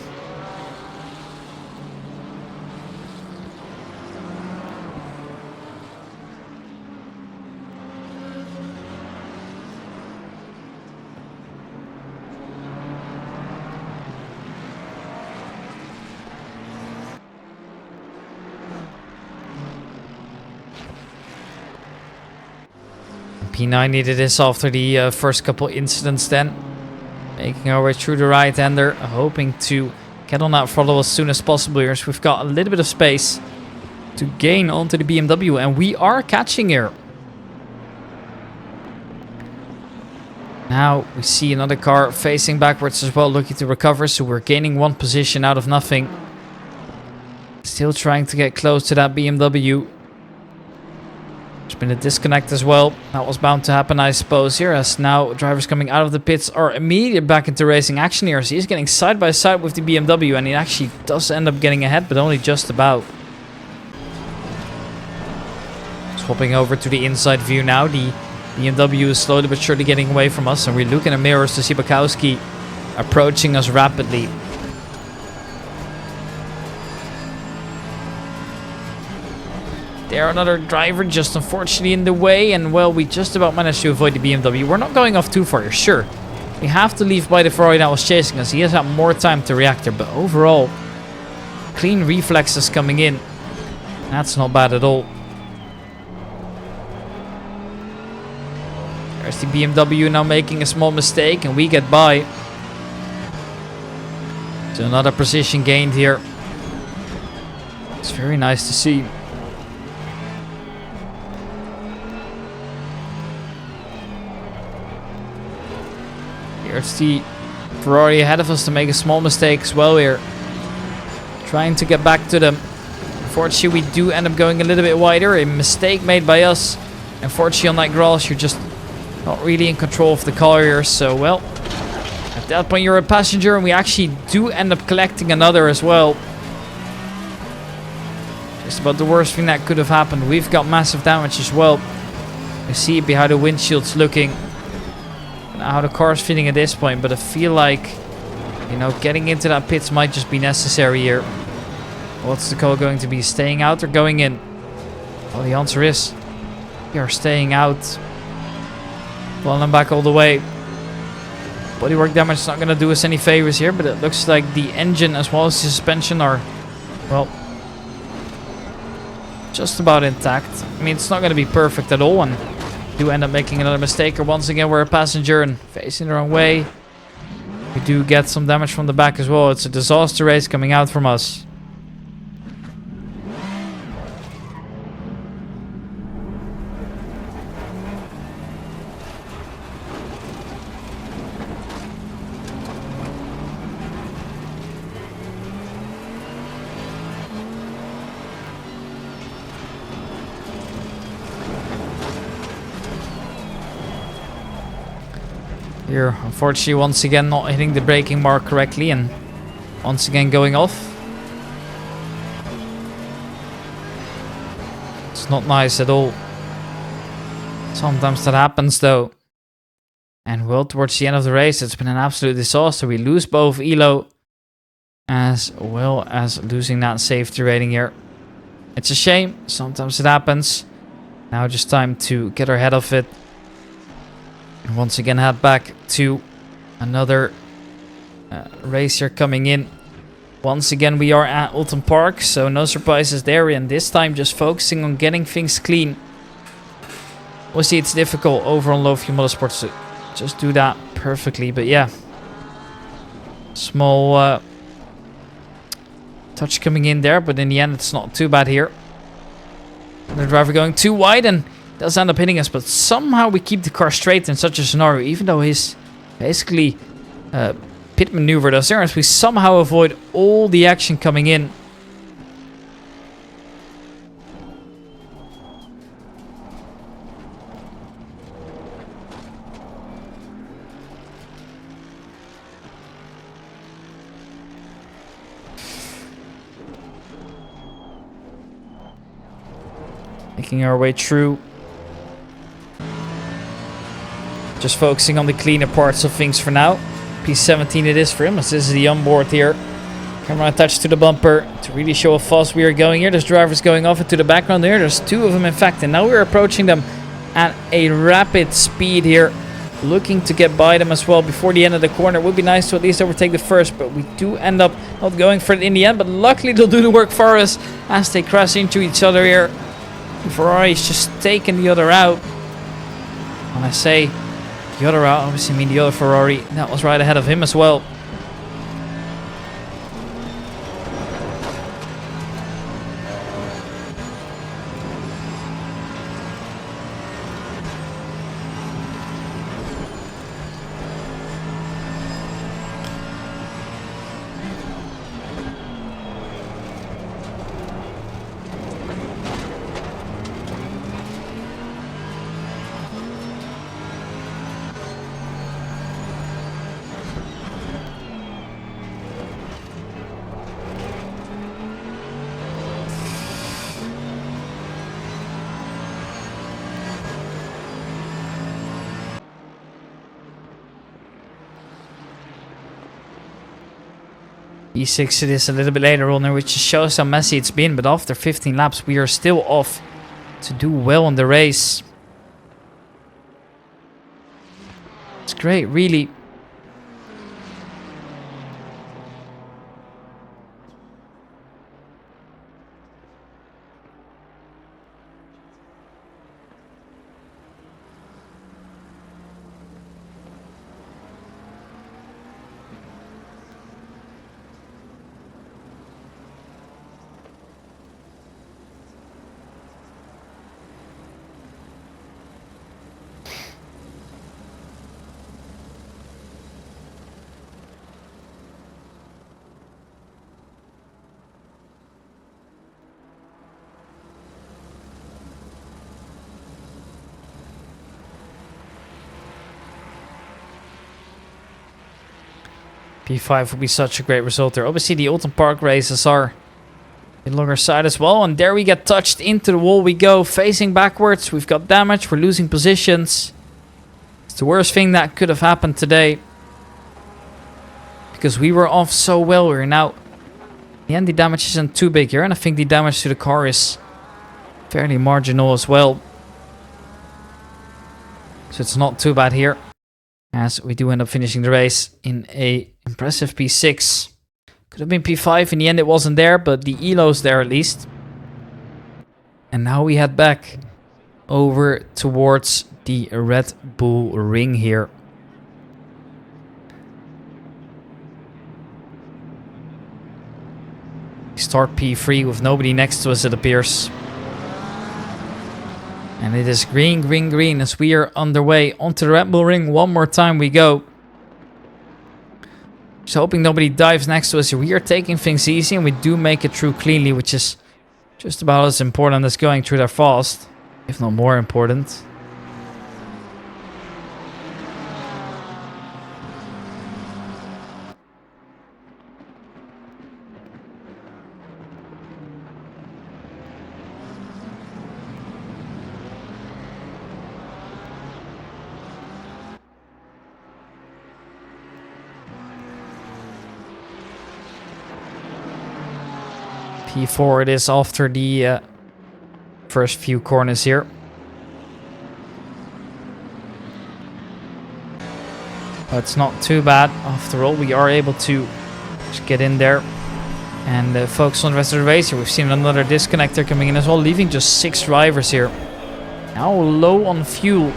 P9 needed this after the first couple incidents then. Making our way through the right-hander, hoping to get on that throttle as soon as possible here. So we've got a little bit of space to gain onto the BMW, and we are catching here. Now we see another car facing backwards as well, looking to recover. So we're gaining one position out of nothing. Still trying to get close to that BMW. There's been a disconnect as well. That was bound to happen, I suppose, here, as now drivers coming out of the pits are immediately back into racing action here. So he's getting side by side with the BMW, and he actually does end up getting ahead, but only just about. Swapping over to the inside view now. The BMW is slowly but surely getting away from us, and we look in the mirrors to see Bukowski approaching us rapidly. There, another driver just unfortunately in the way, and well, we just about managed to avoid the BMW. We're not going off too far here, sure. We have to leave by the Ferrari that was chasing us. He has had more time to react there, but overall, clean reflexes coming in. That's not bad at all. There's the BMW now making a small mistake, and we get by. So another position gained here. It's very nice to see. Here's the Ferrari ahead of us to make a small mistake as well here. Trying to get back to them. Unfortunately, we do end up going a little bit wider. A mistake made by us. Unfortunately, on that grass, you're just not really in control of the car here. So, well, at that point, you're a passenger, and we actually do end up collecting another as well. Just about the worst thing that could have happened. We've got massive damage as well. You see it behind the windshield's looking. How the car's feeling at this point, but I feel like, you know, getting into that pits might just be necessary here. What's the call going to be? Staying out or going in? Well, the answer is we are staying out. Pulling back all the way. Bodywork damage is not going to do us any favors here, but it looks like the engine as well as the suspension are, well, just about intact. I mean, it's not going to be perfect at all, and do end up making another mistake, or once again we're a passenger and facing the wrong way. We do get some damage from the back as well. It's a disaster race coming out from us. Here, unfortunately, once again not hitting the braking mark correctly, and once again going off. It's not nice at all. Sometimes that happens though. And well, towards the end of the race, it's been an absolute disaster. We lose both ELO as well as losing that safety rating here. It's a shame. Sometimes it happens. Now just time to get our head off it. And once again head back to another race here coming in. Once again we are at Alton Park, so no surprises there, and this time just focusing on getting things clean. Obviously it's difficult over on low fuel motorsports to just do that perfectly, but yeah. Small touch coming in there, but in the end it's not too bad here. The driver going too wide and does end up hitting us, but somehow we keep the car straight in such a scenario, even though he's basically pit maneuver does there, as we somehow avoid all the action coming in. Making our way through. Just focusing on the cleaner parts of things for now. P17 it is for him, as this is the onboard here. Camera attached to the bumper to really show how fast we are going here. There's drivers going off into the background there. There's two of them in fact, and now we're approaching them at a rapid speed here. Looking to get by them as well before the end of the corner. It would be nice to at least overtake the first, but we do end up not going for it in the end. But luckily they'll do the work for us as they crash into each other here. Ferrari's just taking the other out. When I say the other route, obviously I mean the other Ferrari. That was right ahead of him as well. P6 it is a little bit later on, which just shows how messy it's been. But after 15 laps, we are still off to do well in the race. It's great, really. P5 would be such a great result there. Obviously, the Alton Park races are in longer side as well. And there we get touched into the wall. We go facing backwards. We've got damage. We're losing positions. It's the worst thing that could have happened today. Because we were off so well. We're now... In the end, the damage isn't too big here. And I think the damage to the car is fairly marginal as well. So it's not too bad here. As we do end up finishing the race in a impressive P6. Could have been P5. In the end, it wasn't there, but the ELO's there at least. And now we head back over towards the Red Bull Ring here. We start P3 with nobody next to us, it appears. And it is green, green, green as we are underway onto the Red Bull Ring. One more time we go. Just hoping nobody dives next to us here. We are taking things easy and we do make it through cleanly, which is just about as important as going through there fast, if not more important. P4 it is after the first few corners here. But it's not too bad. After all, we are able to just get in there and focus on the rest of the race here. We've seen another disconnector coming in as well, leaving just 6 drivers here. Now low on fuel.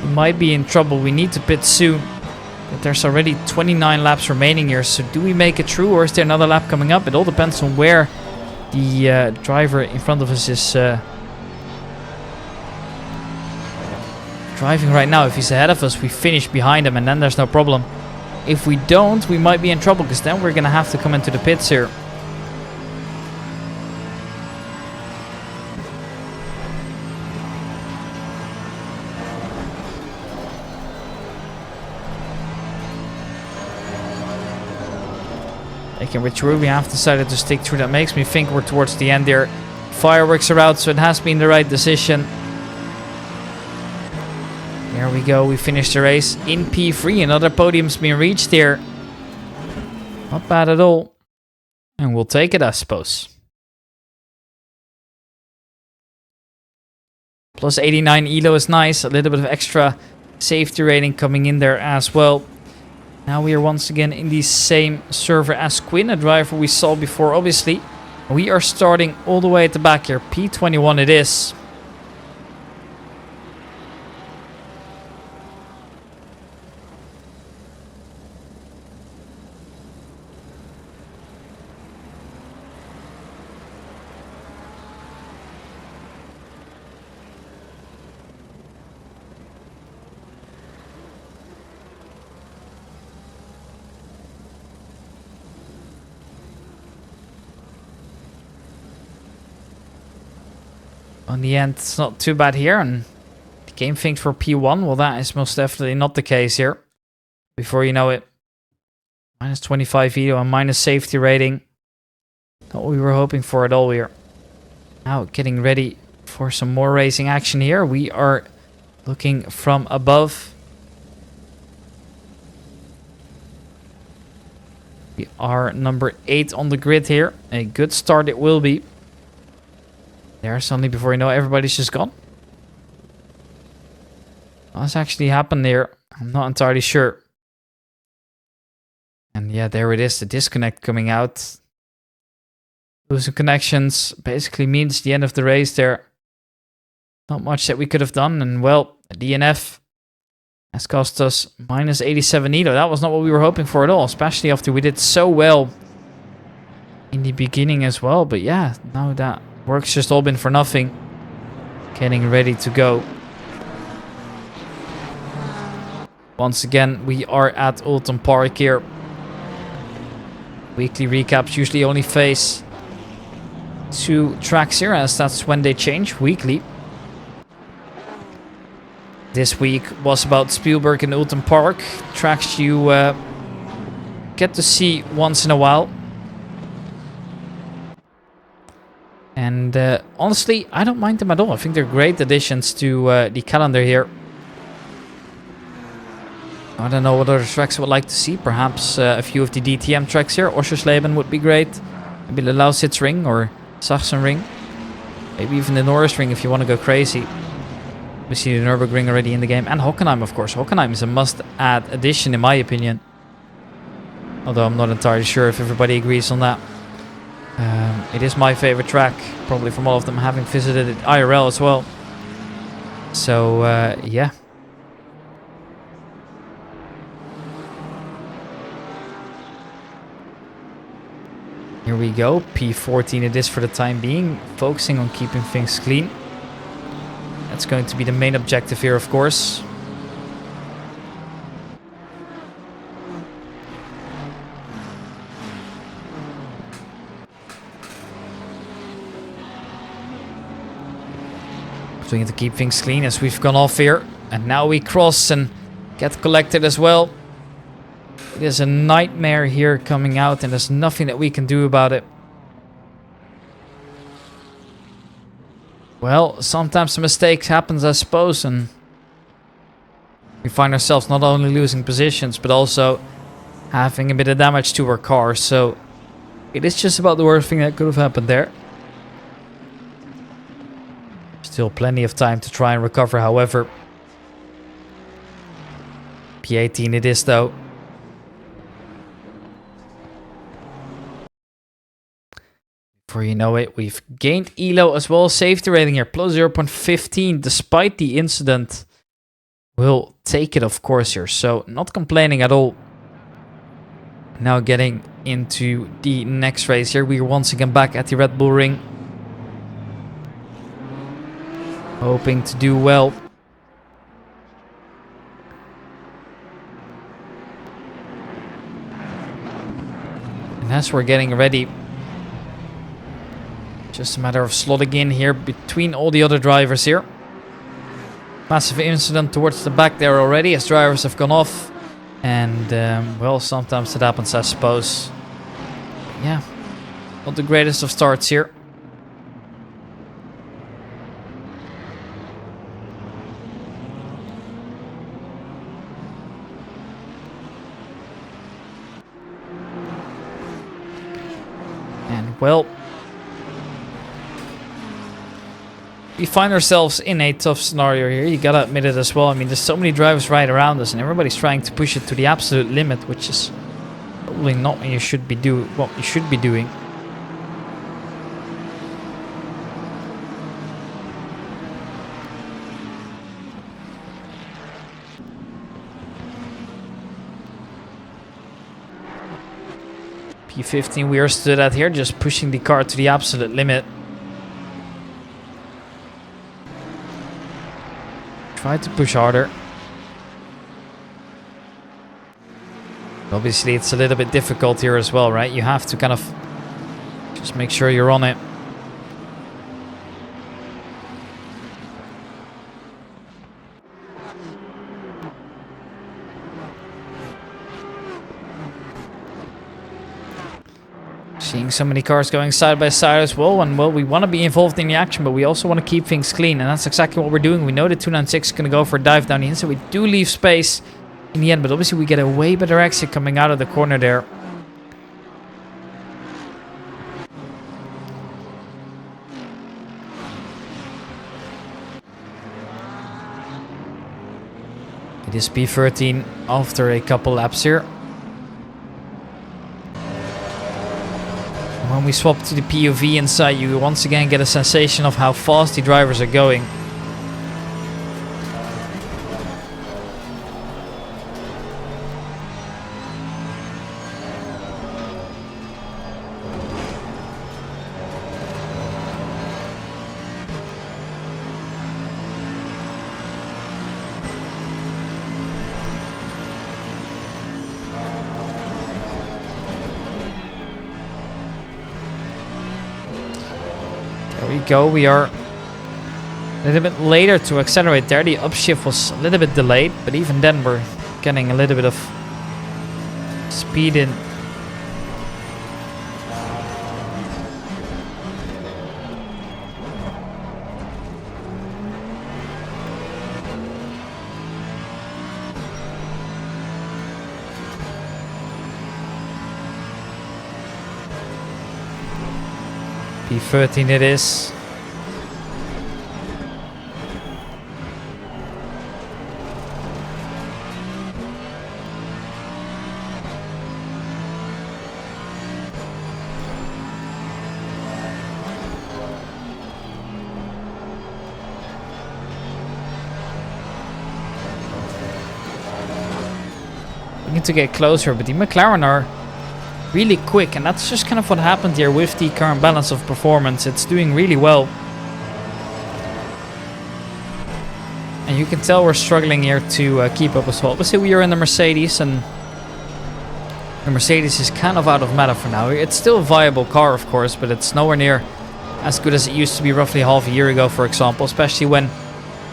We might be in trouble. We need to pit soon. But there's already 29 laps remaining here. So do we make it through or is there another lap coming up? It all depends on where the driver in front of us is driving right now. If he's ahead of us, we finish behind him and then there's no problem. If we don't, we might be in trouble because then we're going to have to come into the pits here. Taking which route we have decided to stick through. That makes me think we're towards the end there. Fireworks are out, so it has been the right decision. There we go. We finished the race in P3. Another podium's been reached here. Not bad at all. And we'll take it, I suppose. Plus 89 ELO is nice. A little bit of extra safety rating coming in there as well. Now we are once again in the same server as Quinn, a driver we saw before, obviously. We are starting all the way at the back here. P21 it is. On the end, it's not too bad here. And the game thinks for P1. Well, that is most definitely not the case here. Before you know it, minus 25 veto and minus safety rating. Not what we were hoping for at all here. Now getting ready for some more racing action here. We are looking from above. We are number 8 on the grid here. A good start it will be. There, suddenly before you know it, everybody's just gone. What's actually happened here? I'm not entirely sure. And yeah, there it is, the disconnect coming out. Losing connections basically means the end of the race there. Not much that we could have done. And well, a DNF has cost us minus 87 Nido. That was not what we were hoping for at all, especially after we did so well in the beginning as well. But yeah, now that work's just all been for nothing. Getting ready to go. Once again, we are at Oulton Park here. Weekly recaps usually only face 2 tracks here, as that's when they change weekly. This week was about Spielberg and Oulton Park, tracks you get to see once in a while. And honestly, I don't mind them at all. I think they're great additions to the calendar here. I don't know what other tracks I would like to see. Perhaps a few of the DTM tracks here. Oschersleben would be great. Maybe the Lausitz-ring or Sachsenring. Maybe even the Norrisring if you want to go crazy. We see the Nürburgring already in the game. And Hockenheim, of course. Hockenheim is a must-add addition, in my opinion. Although I'm not entirely sure if everybody agrees on that. It is my favorite track. Probably from all of them, having visited it IRL as well. So, yeah. Here we go. P14 it is for the time being. Focusing on keeping things clean. That's going to be the main objective here, of course. So we need to keep things clean as we've gone off here. And now we cross and get collected as well. It is a nightmare here coming out, and there's nothing that we can do about it. Well, sometimes the mistakes happen, I suppose, and we find ourselves not only losing positions, but also having a bit of damage to our car. So it is just about the worst thing that could have happened there. Still plenty of time to try and recover, however. P18 it is, though. Before you know it, we've gained ELO as well as safety rating here, plus 0.15 despite the incident. We'll take it, of course, here, so not complaining at all. Now getting into the next race here, we're once again back at the Red Bull Ring. Hoping to do well. And as we're getting ready, just a matter of slotting in here between all the other drivers here. Massive incident towards the back there already as drivers have gone off. And, well, sometimes it happens, I suppose. But yeah, not the greatest of starts here. And, well, we find ourselves in a tough scenario here. You gotta admit it as well. I mean, there's so many drivers right around us, and everybody's trying to push it to the absolute limit, which is probably not what you should be doing. P15 we are stood at here, just pushing the car to the absolute limit. Try to push harder. Obviously, it's a little bit difficult here as well, right? You have to kind of just make sure you're on it. Seeing so many cars going side by side as well, and well, we want to be involved in the action, but we also want to keep things clean, and that's exactly what we're doing. We know that 296 is going to go for a dive down the inside. We do leave space in the end, but obviously we get a way better exit coming out of the corner there. It is P13 after a couple laps here. When we swap to the POV inside, you once again get a sensation of how fast the drivers are going. There we go, we are a little bit later to accelerate there. The upshift was a little bit delayed, but even then we're getting a little bit of speed in. P13 it is. We need to get closer, but the McLaren are really quick, and that's just kind of what happened here with the current balance of performance. It's doing really well, and you can tell we're struggling here to keep up as well. Obviously we are in the Mercedes, and the Mercedes is kind of out of meta for now. It's still a viable car, of course, but it's nowhere near as good as it used to be roughly half a year ago, for example, especially when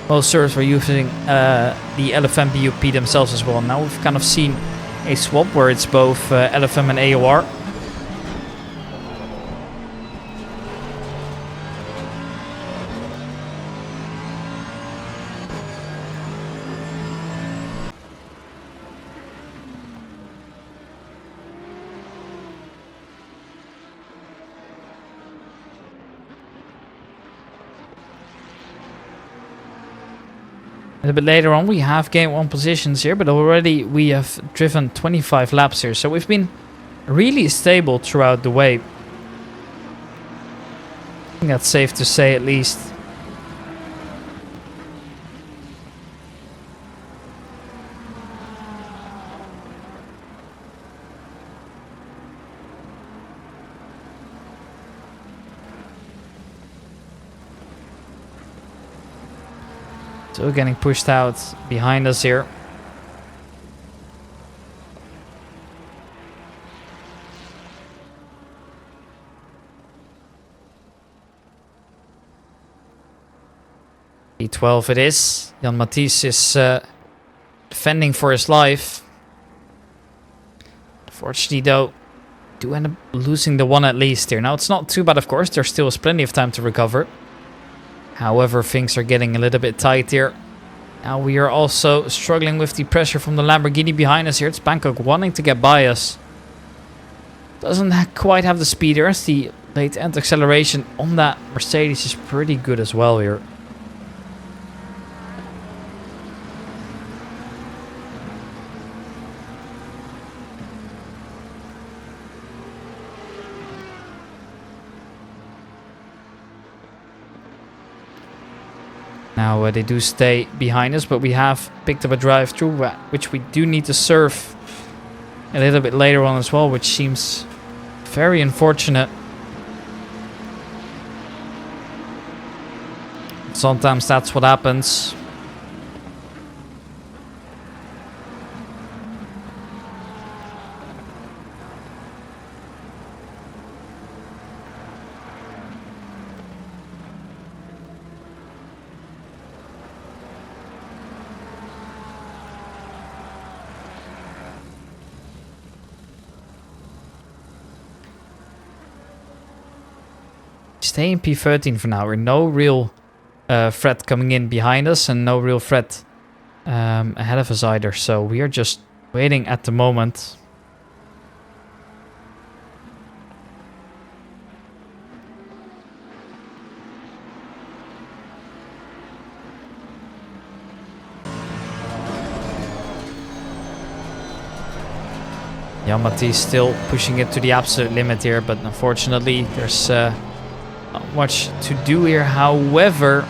most servers were using the LFM BUP themselves as well. Now we've kind of seen a swap where it's both LFM and AOR. A little bit later on we have gained 1 positions here, but already we have driven 25 laps here, so we've been really stable throughout the way. I think that's safe to say, at least. Still getting pushed out behind us here. P12 it is. Jan Matthijs is defending for his life. Unfortunately though, do end up losing the one at least here. Now it's not too bad, of course. There still is plenty of time to recover. However, things are getting a little bit tight here. Now we are also struggling with the pressure from the Lamborghini behind us here. It's Bangkok wanting to get by us. Doesn't quite have the speed here. The late end acceleration on that Mercedes is pretty good as well here. Now they do stay behind us, but we have picked up a drive-through, which we do need to serve a little bit later on as well, which seems very unfortunate. Sometimes that's what happens. stay in P13 for now. We're no real threat coming in behind us and no real threat ahead of us either. So we are just waiting at the moment. Yamati still pushing it to the absolute limit here, but unfortunately there's not much to do here. However,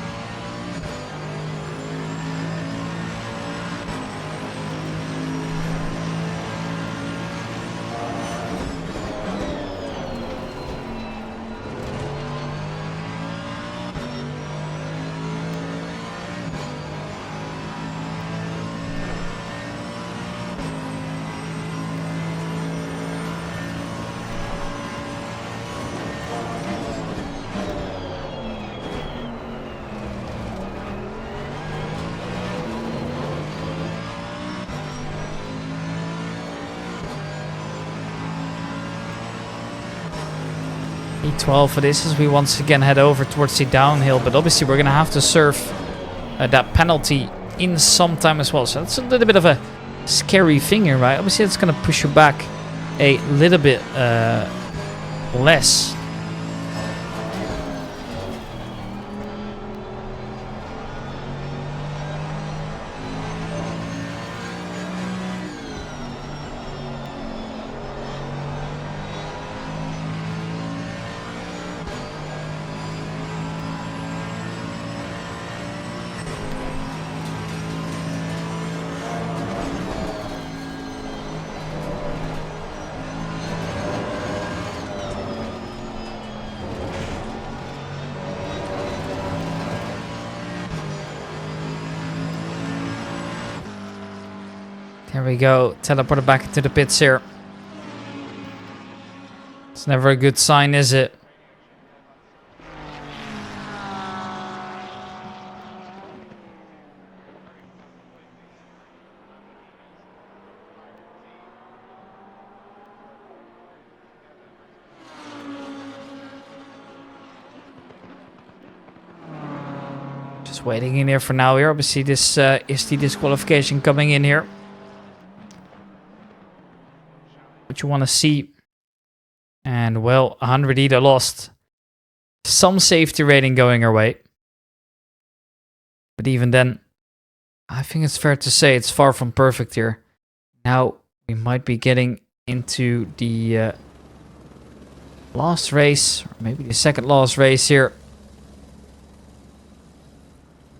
E12 for this as we once again head over towards the downhill, but obviously we're going to have to serve that penalty in some time as well. So that's a little bit of a scary thing here, right? Obviously it's going to push you back a little bit less. There we go, teleported back into the pits here. It's never a good sign, is it? Just waiting in here for now here. Obviously this is the disqualification coming in here. What you want to see. And well, 100 either lost. Some safety rating going our way. But even then, I think it's fair to say it's far from perfect here. Now we might be getting into the last race, or maybe the second last race here.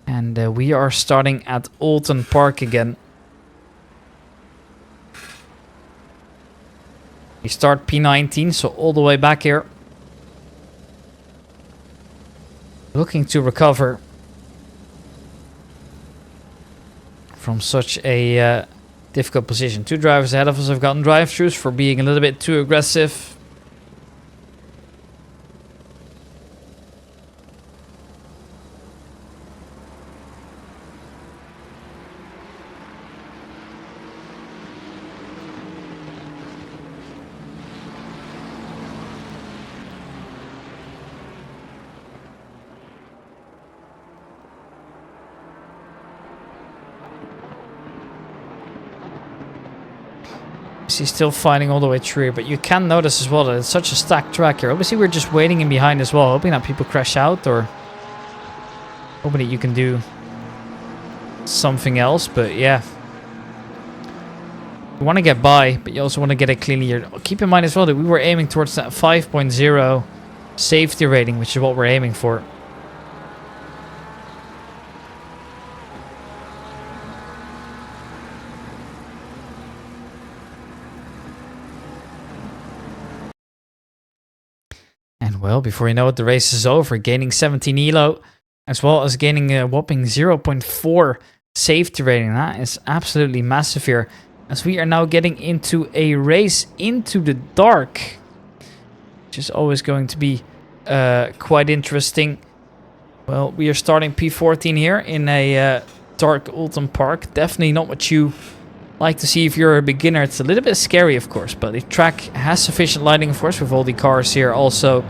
And we are starting at Alton Park again. We start P19, so all the way back here. Looking to recover from such a difficult position. Two drivers ahead of us have gotten drive-thrus for being a little bit too aggressive. He's still fighting all the way through, but you can notice as well that it's such a stacked track here. Obviously we're just waiting in behind as well, hoping that people crash out or hoping that you can do something else. But yeah, you want to get by, but you also want to get it cleanly here. Keep in mind as well that we were aiming towards that 5.0 safety rating, which is what we're aiming for. And well, before you know it, the race is over, gaining 17 elo, as well as gaining a whopping 0.4 safety rating. That is absolutely massive here, as we are now getting into a race into the dark, which is always going to be quite interesting. Well, we are starting P14 here in a dark Alton Park. Definitely not what you like to see if you're a beginner. It's a little bit scary, of course, but the track has sufficient lighting, of course, with all the cars here also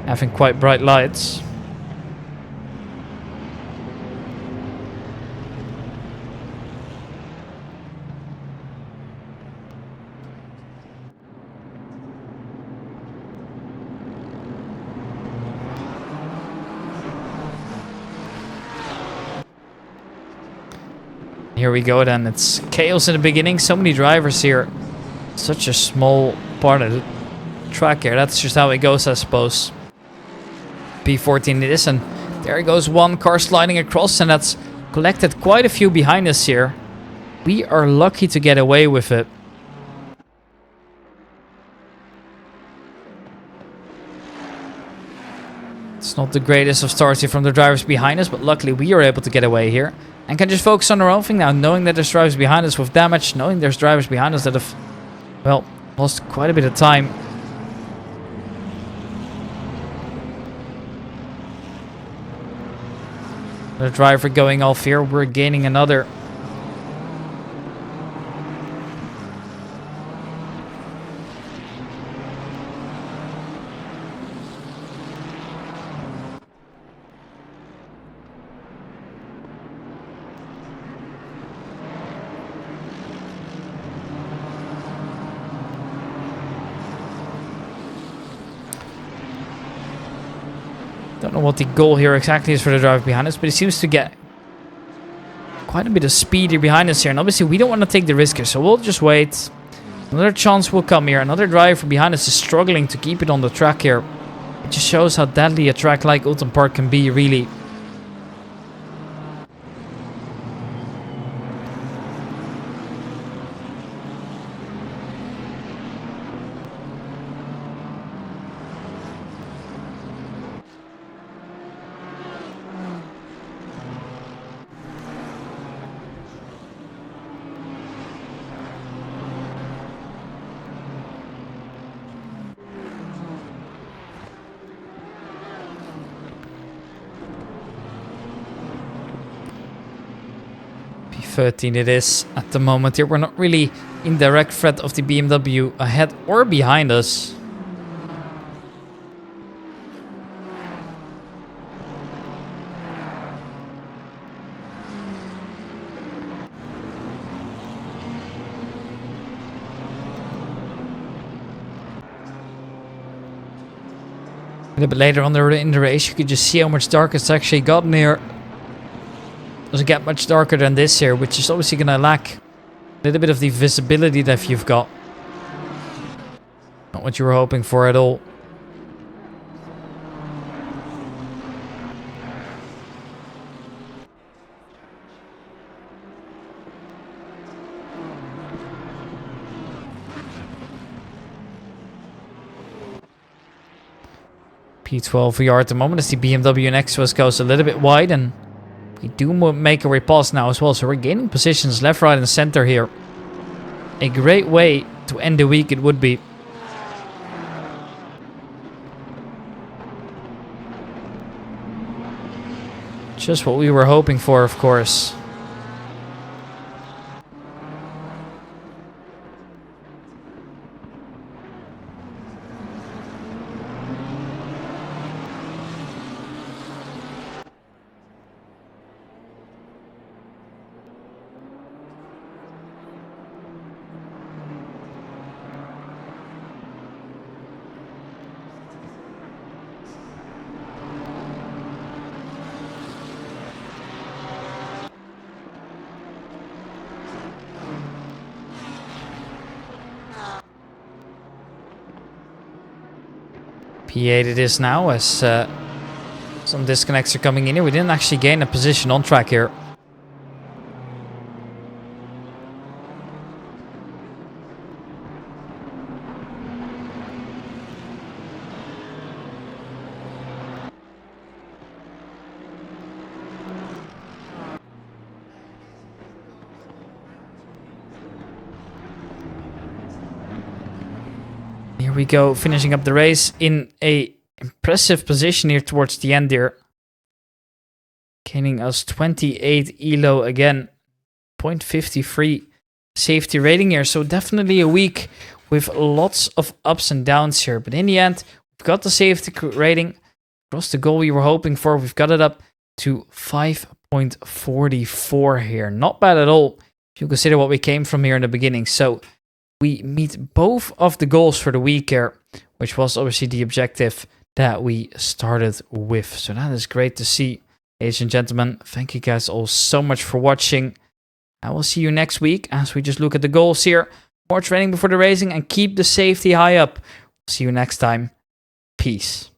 having quite bright lights. Here we go then. It's chaos in the beginning. So many drivers here. Such a small part of the track here. That's just how it goes, I suppose. P14 it is, and there goes one car sliding across, and that's collected quite a few behind us here. We are lucky to get away with it. It's not the greatest of starts here from the drivers behind us, but luckily we are able to get away here. And can just focus on our own thing now, knowing that there's drivers behind us with damage, knowing there's drivers behind us that have, well, lost quite a bit of time. The driver going off here, we're gaining another. Don't know what the goal here exactly is for the driver behind us, but he seems to get quite a bit of speed here behind us here. And obviously we don't want to take the risk here, so we'll just wait. Another chance will come here. Another driver behind us is struggling to keep it on the track here. It just shows how deadly a track like Oulton Park can be, really. P13 it is at the moment here. We're not really in direct threat of the BMW ahead or behind us. A little bit later on in the race, you could just see how much darker it's actually gotten here. Doesn't get much darker than this here, which is obviously going to lack a little bit of the visibility that you've got. Not what you were hoping for at all. P12 we are at the moment as the BMW next to us goes a little bit wide, and we do make a repulse now as well, so we're gaining positions left, right and center here. A great way to end the week it would be. Just what we were hoping for, of course. P8 it is now as some disconnects are coming in here. We didn't actually gain a position on track here. Here we go, finishing up the race in a impressive position here towards the end here. Gaining us 28 elo again. 0.53 safety rating here. So definitely a week with lots of ups and downs here. But in the end, we've got the safety rating. Across the goal we were hoping for. We've got it up to 5.44 here. Not bad at all if you consider what we came from here in the beginning. So we meet both of the goals for the week here, which was obviously the objective that we started with. So that is great to see, ladies and gentlemen. Thank you guys all so much for watching. I will see you next week as we just look at the goals here. More training before the racing and keep the safety high up. See you next time. Peace.